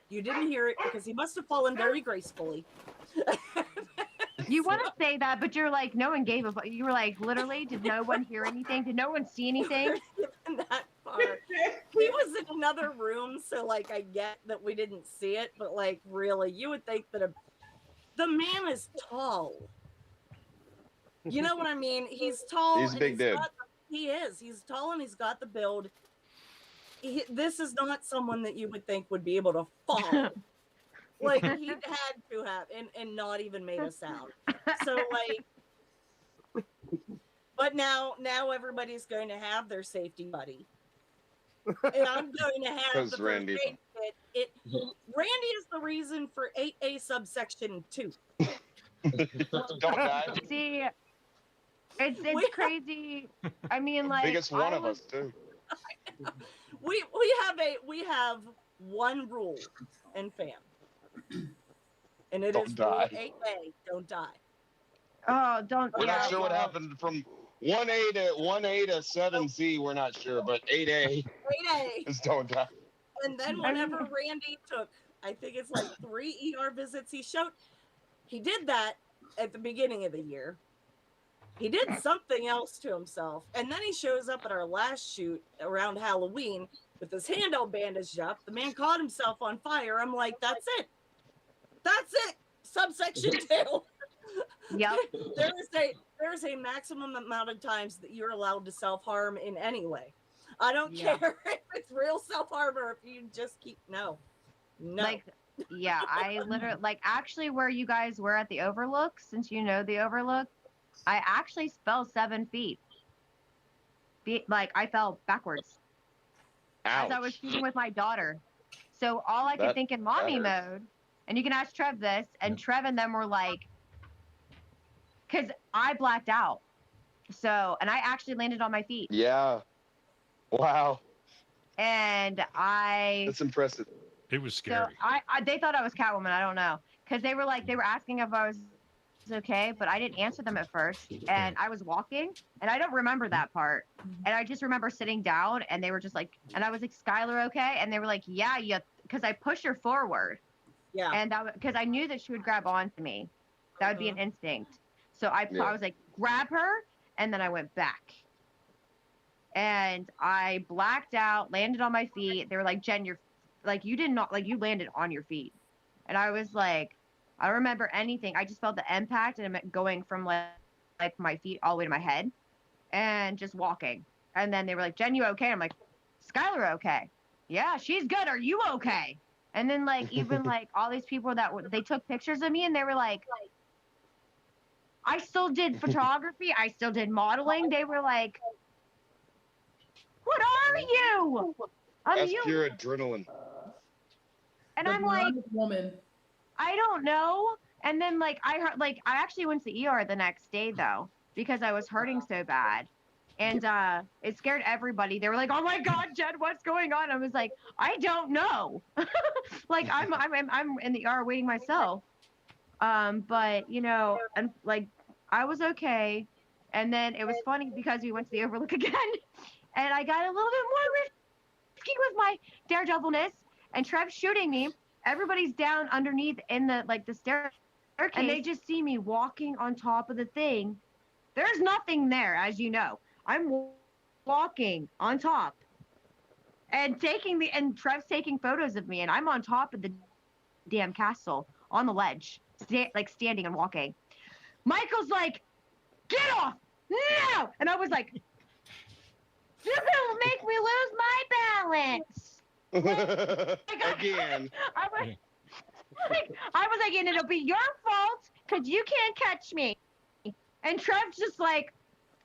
you didn't hear it because he must have fallen very gracefully. You want to say that, but you're like, no one gave a fuck. You were like, literally, did no one hear anything? Did no one see anything? That far. He was in another room, so like I get that we didn't see it, but like really, you would think that the man is tall. You know what I mean? He's tall. He's a big dude. He is. He's tall and he's got the build. This is not someone that you would think would be able to fall. Like, he had to have, and not even made a sound. So, like, but now everybody's going to have their safety buddy. And I'm going to have the Randy. first aid kit. Randy is the reason for 8A subsection 2. Don't die. See, it's crazy. I mean, like, Biggest one of us too. We have one rule in FAM, and it Don't is die. rule 8A. Don't die. Oh, don't. We're not sure what happened from 1A to 7Z. We're not sure, but 8A 8A is don't die. And then whenever Randy took, I think it's like 3 ER visits, he did that at the beginning of the year. He did something else to himself, and then he shows up at our last shoot around Halloween with his hand all bandaged up. The man caught himself on fire. I'm like, that's it. That's it. Subsection 2. Yep. There is a maximum amount of times that you're allowed to self-harm in any way. I don't care if it's real self-harm or if you just keep no. Like, yeah, I literally, like, actually where you guys were at the Overlook, since you know the Overlook, I actually fell 7 feet. Like, I fell backwards. Ouch. As I was shooting with my daughter. So all I could think in mommy mode, and you can ask Trev this, and Trev and them were like, because I blacked out. So, and I actually landed on my feet. Yeah. Wow. And That's impressive. It was scary. So they thought I was Catwoman. I don't know. Because they were asking if I was okay, but I didn't answer them at first. And I was walking, and I don't remember that part. And I just remember sitting down, and they were just like, and I was like, Skylar, okay? And they were like, yeah, because I pushed her forward. Yeah. And because I knew that she would grab onto me. That would be an instinct. So I was like, grab her, and then I went back. And I blacked out, landed on my feet. They were like, Jen, you're like, you did not, like, you landed on your feet. And I was like, I don't remember anything. I just felt the impact, and it meant going from like my feet all the way to my head and just walking. And then they were like, Jen, you okay? I'm like, Skylar, okay? Yeah, she's good. Are you okay? And then, like, even like all these people they took pictures of me, and they were like, I still did photography. I still did modeling. They were like, what are you? That's pure adrenaline. And I'm like, woman. I don't know. And then, like, I actually went to the ER the next day, though, because I was hurting so bad. And it scared everybody. They were like, oh, my God, Jen, what's going on? I was like, I don't know. Like, I'm in the ER waiting myself. But, you know, and, like, I was okay. And then it was funny because we went to the Overlook again. And I got a little bit more risky with my daredevilness. And Trev's shooting me. Everybody's down underneath in the staircase, and they just see me walking on top of the thing. There's nothing there, as you know. I'm walking on top, and Trev's taking photos of me, and I'm on top of the damn castle on the ledge, standing and walking. Michael's like, "Get off now!" And I was like, "You're gonna make me lose my balance." Again. I was like, and it'll be your fault because you can't catch me. And Trev's just like,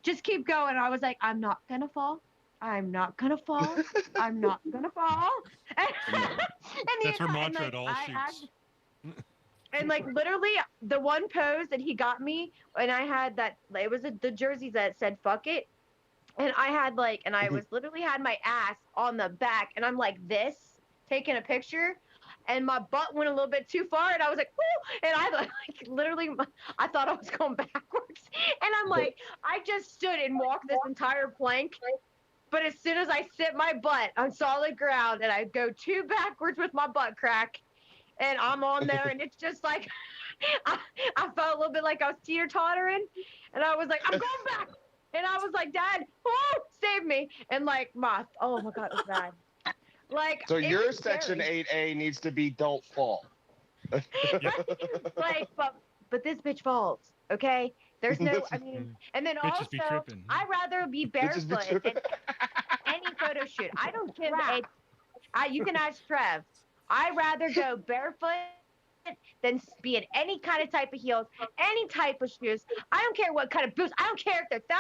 just keep going. I was like, I'm not gonna fall. I'm not gonna fall. I'm not gonna fall. That's her mantra at all shoots. And like literally the one pose that he got me, and I had that, it was the jersey that said "fuck it." And I had I was literally had my ass on the back, and I'm like this, taking a picture, and my butt went a little bit too far, and I was like, woo! And I literally, I thought I was going backwards. And I'm like, I just stood and walked this entire plank, but as soon as I sit my butt on solid ground, and I go 2 backwards with my butt crack, and I'm on there, and it's just like, I felt a little bit like I was teeter-tottering, and I was like, I'm going back. And I was like, Dad, save me. And oh my God, it was bad. So your section 8A needs to be don't fall. But this bitch falls, okay? There's no, I mean, and then Bitches be also, tripping. I'd rather be Bitches be barefoot tripping. in any photo shoot. I don't give you can ask Trev. I'd rather go barefoot than be in any kind of type of heels, any type of shoes. I don't care what kind of boots. I don't care if they're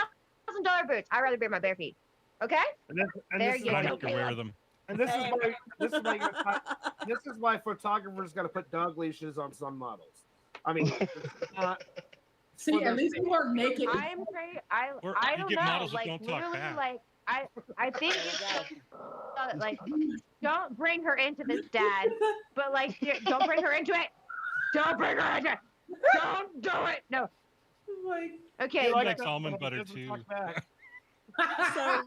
$1,000 boots. I'd rather be in my bare feet. Okay? There you I go. make her wear them. And this is why photographers got to put dog leashes on some models. I mean, See, at least you weren't naked. I'm great. I you don't get know. models that Like don't talk literally, back. like I think like don't bring her into this, Dad. But like, don't bring her into it. Don't bring her into it. Don't do it. No. Okay. He likes almond butter too. So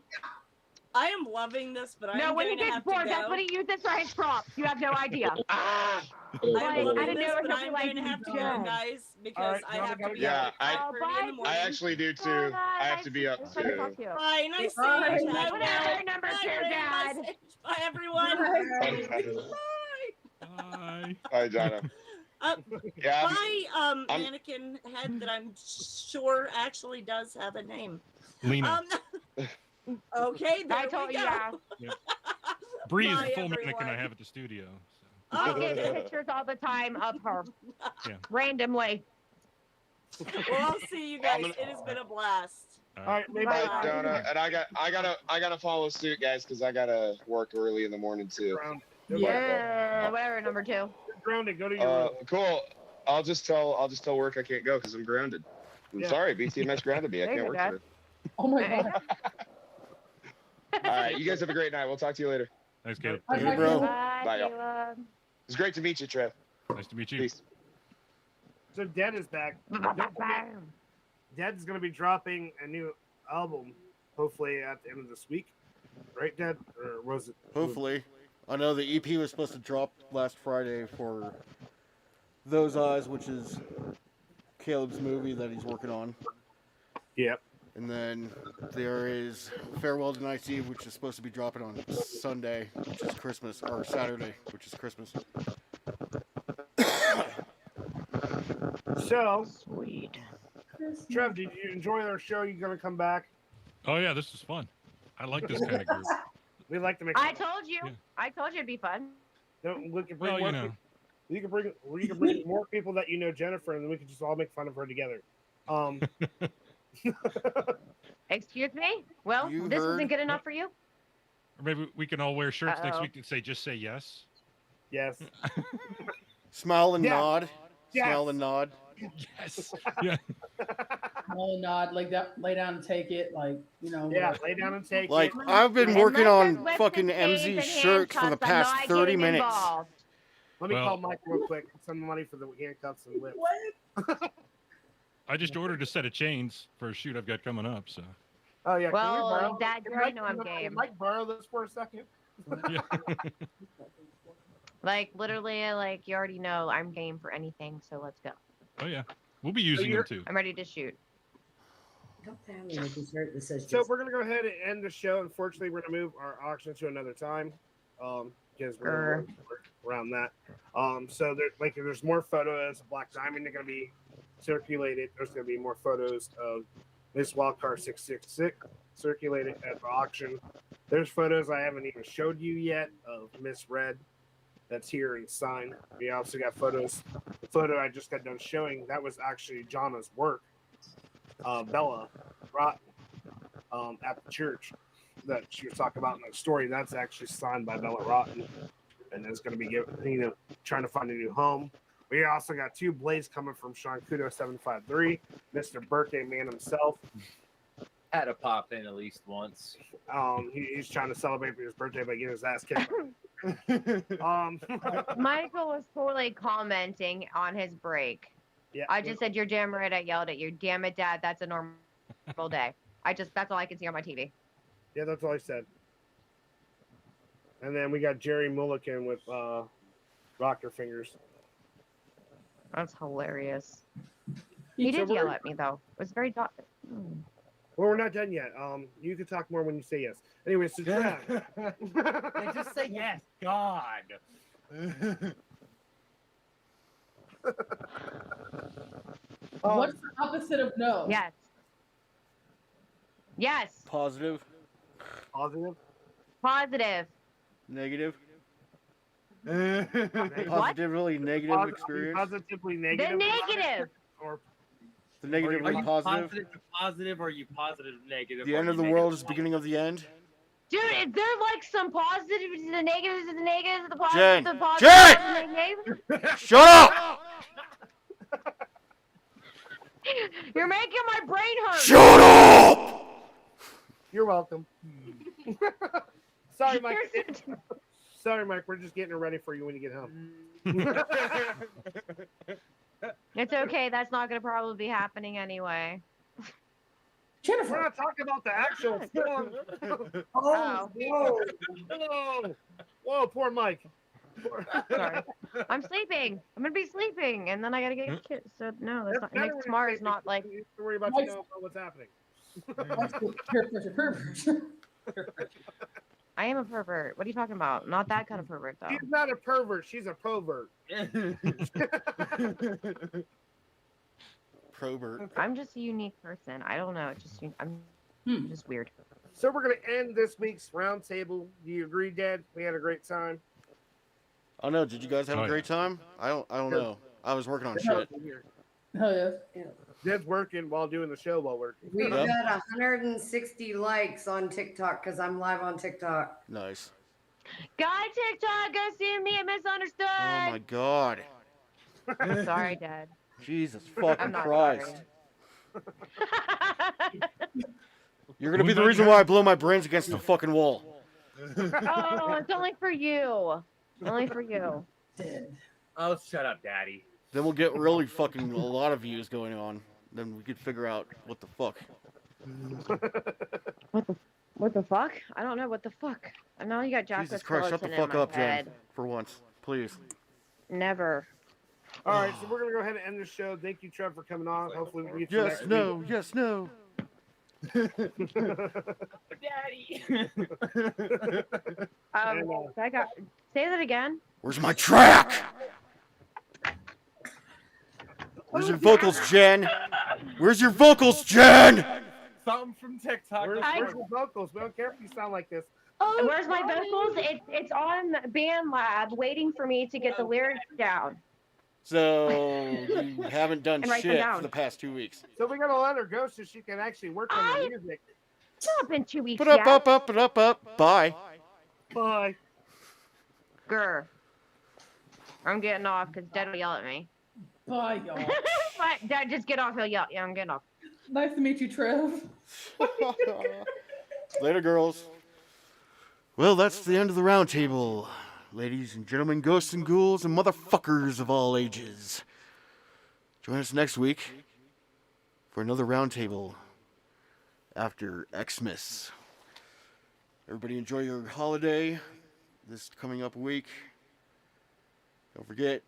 I am loving this, but No, I'm when he going to gets have bored, to that's go. what he uses for his props. You have no idea. I'm Like, I loving didn't this, know but he'll be I'm like, going to have to go, "Dad." guys, because I have to be Yeah, up at 5:30 in the morning. I actually do too. I have to be up Nice to talk too. to you. Bye. Nice Bye. seeing you. Chad. Whatever, number Bye, two, Ray. Dad. Nice- Bye, everyone. Bye. Hi, Jonna. Yeah, Bye, mannequin head that I'm sure actually does have a name. Lena. Okay, there I told we you. go. Yeah. Bree is Bye, the full mannequin everyone. I have at the studio. I get pictures all the time of her. Yeah. Randomly. Well, I'll see you guys. It has been a blast. All right, maybe. Bye, Jonah. And I gotta follow suit, guys, because I gotta work early in the morning too. Yeah, whatever, number two. Grounded. Go to your room. Cool. I'll just tell work I can't go because I'm grounded. I'm sorry, BTMX grounded me. I There you can't go, work Dad. today. Oh my god. All right, you guys have a great night. We'll talk to you later. Thanks, Caleb. Hey, bro. Bye, y'all. It's great to meet you, Trev. Nice to meet you. Peace. So Dead is back. Dead's going to be dropping a new album, hopefully at the end of this week. Right, Dad? Or was it? Hopefully. I know the EP was supposed to drop last Friday for Those Eyes, which is Caleb's movie that he's working on. Yep. And then there is Farewell to Night's Eve, which is supposed to be dropping on Sunday, which is Christmas, or Saturday, which is Christmas. So, sweet. Trev, did you enjoy our show? You going to come back? Oh yeah, this is fun. I like this kind of group. We like to make. I told you. Yeah. I told you it'd be fun. We can bring Well, more you know. people. You can bring more people that you know Jennifer, and then we can just all make fun of her together. Excuse me? Well, You this heard. isn't good enough for you? Or maybe we can all wear shirts next Uh-oh. week that say "Just say yes." Yes. Smile and Yeah. nod. Yes. Smile and nod. Yes. Yeah. Oh, nod, like that, lay down and take it, like, you know. Yeah, lay down and take Like, it. I've been Unless working there's on whips fucking and chains MZ's and shirts for the handcuffs, I'm past not 30 getting minutes. involved. Let me Well- call Mike real quick. Send money for the handcuffs and whips. I just ordered a set of chains for a shoot I've got coming up. So. Oh yeah. Well, can we borrow, Dad, you can already Mike- know I'm can game. Mike borrow this for a second? Yeah. Like, literally, like, you already know I'm game for anything, so let's go. Oh yeah. We'll be using them too. I'm ready to shoot. Don't pay me with this shirt that says So just we're gonna go ahead and end the show. Unfortunately, we're gonna move our auction to another time, because we're gonna work around that. So there's more photos of Black Diamond are gonna be circulated. There's gonna be more photos of Miss Wildcard 666 circulated at the auction. There's photos I haven't even showed you yet of Miss Red that's here and signed. We also got photos. The photo I just got done showing, that was actually Jana's work. Bella Rotten at the church that she was talking about in the story. That's actually signed by Bella Rotten, and is going to be trying to find a new home. We also got 2 blades coming from Sean Kudo 753, Mr. Birthday Man himself. Had to pop in at least once. He's trying to celebrate his birthday by getting his ass kicked. Michael was totally commenting on his break. Yeah, I just said, "You're damn right." I yelled at you. Damn it, Dad. That's a normal day. That's all I can see on my TV. Yeah, that's all I said. And then we got Jerry Mulligan with Rocker Fingers. That's hilarious. He did yell at me though. It was very Well, we're not done yet. You can talk more when you say yes. Anyway, so They just say yes, God. What's the opposite of no? Yes. Yes. Positive. Positive. Positive. Negative. What? Positively negative experience. Positively The negative. negative. Or The Are negatively you positive. positive to positive, or are you positive to negative? The or end are of the you world negative is the beginning of the end. Dude, is there like some positives to the negatives to the negatives to the positives Jen! to the positives Jen! to the negatives? Shut up! You're making my brain hurt. Shut up! You're welcome. Sorry, Mike. You're such- Sorry, Mike. We're just getting it ready for you when you get home. It's okay. That's not going to probably be happening anyway. Jennifer, we're not talking about the actual film. Oh. Whoa. Whoa, poor Mike. Sorry. I'm sleeping. I'm going to be sleeping. And then I got to get kids. So, no, that's not. better Next when tomorrow it's is not like. You have to worry about you know what's happening. I am a pervert. What are you talking about? Not that kind of pervert, though. She's not a pervert. She's a pervert. Probert. I'm just a unique person. I don't know. It's just I'm just weird. So we're gonna end this week's roundtable. Do you agree, Dad? We had a great time. I don't know. Did you guys have a great time? I don't know. I was working on shit. Oh yeah. Dad's working while doing the show while working. We've got 160 likes on TikTok because I'm live on TikTok. Nice. Guy TikTok, go see me at Misunderstood. Oh my god. I'm sorry, Dad. Jesus fucking I'm not Christ. sorry. You're gonna be the reason why I blow my brains against the fucking wall. Oh, it's only for you. Only for you. Oh, shut up, Daddy. Then we'll get really fucking a lot of views going on. Then we could figure out what the fuck. What the fuck? I don't know what the fuck. I know you got Jack Jesus Christ, shut the fuck up, Jen. For once. Please. Never. All right, so we're gonna go ahead and end the show. Thank you, Trev, for coming on. Hopefully we get you Yes, next no, week. yes, no. Daddy. I got. Say that again. Where's my track? Where's your vocals, Jen? Where's your vocals, Jen? Something from TikTok. Where's your vocals? We don't care if you sound like this. Oh, where's my vocals? It's on Band Lab, waiting for me to get the lyrics down. So you haven't done And write them shit down. for the past 2 weeks. So we gotta let her go so she can actually work on the music. It's not been 2 weeks Put yet. up. Bye. Bye. Grr. I'm getting off because Dad will yell at me. Bye, y'all. But Dad, just get off. He'll yell. Yeah, I'm getting off. Nice to meet you, Trev. Later, girls. Well, that's the end of the roundtable. Ladies and gentlemen, ghosts and ghouls and motherfuckers of all ages. Join us next week for another roundtable after Xmas. Everybody enjoy your holiday this coming up week. Don't forget,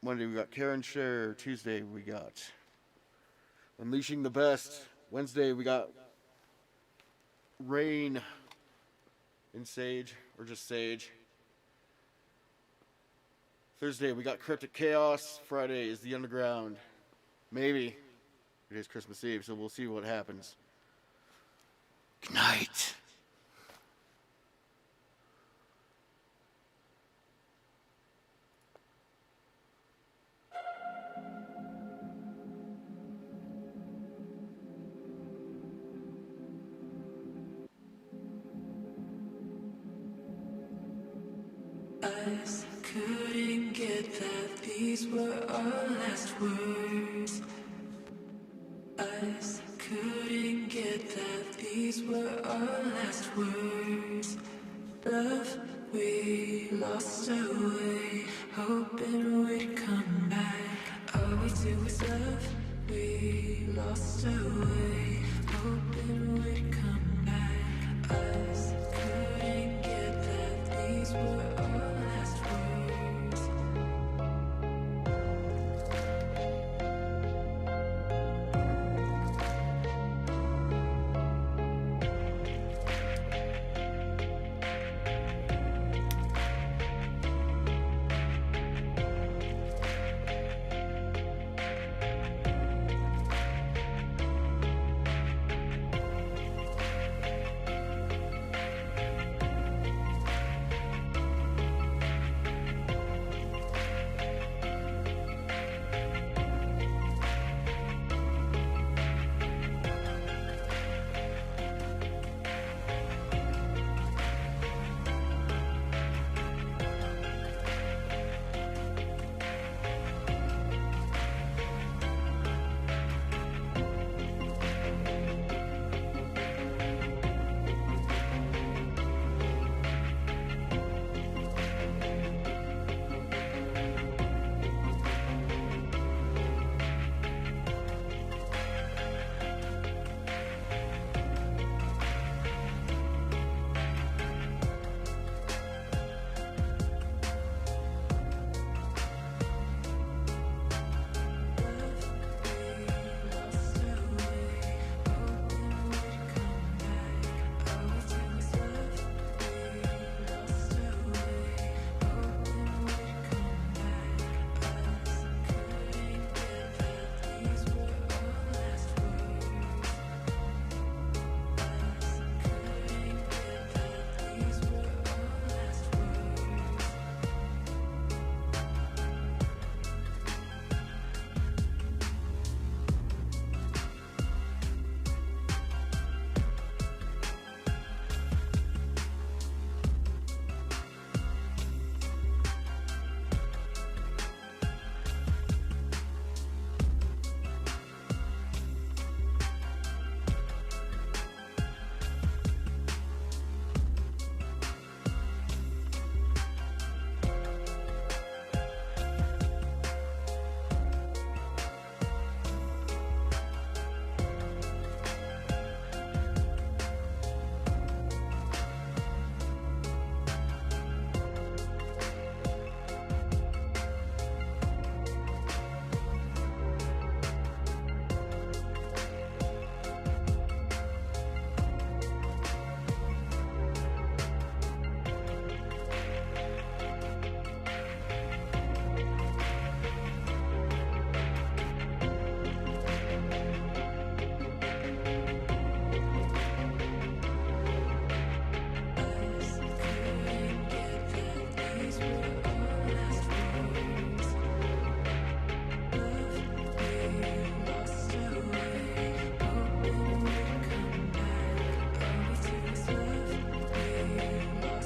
Monday we got Karen Share. Tuesday we got Unleashing the Best. Wednesday we got Rain in Sage, or just Sage. Thursday we got Cryptic Chaos. Friday is the Underground. Maybe. It is Christmas Eve, so we'll see what happens. Good night. Eyes couldn't get that these were our last words. Eyes couldn't get that these were our last words. Love we lost our way, hoping we'd come back. All we do is love we lost our way, hoping we'd come back.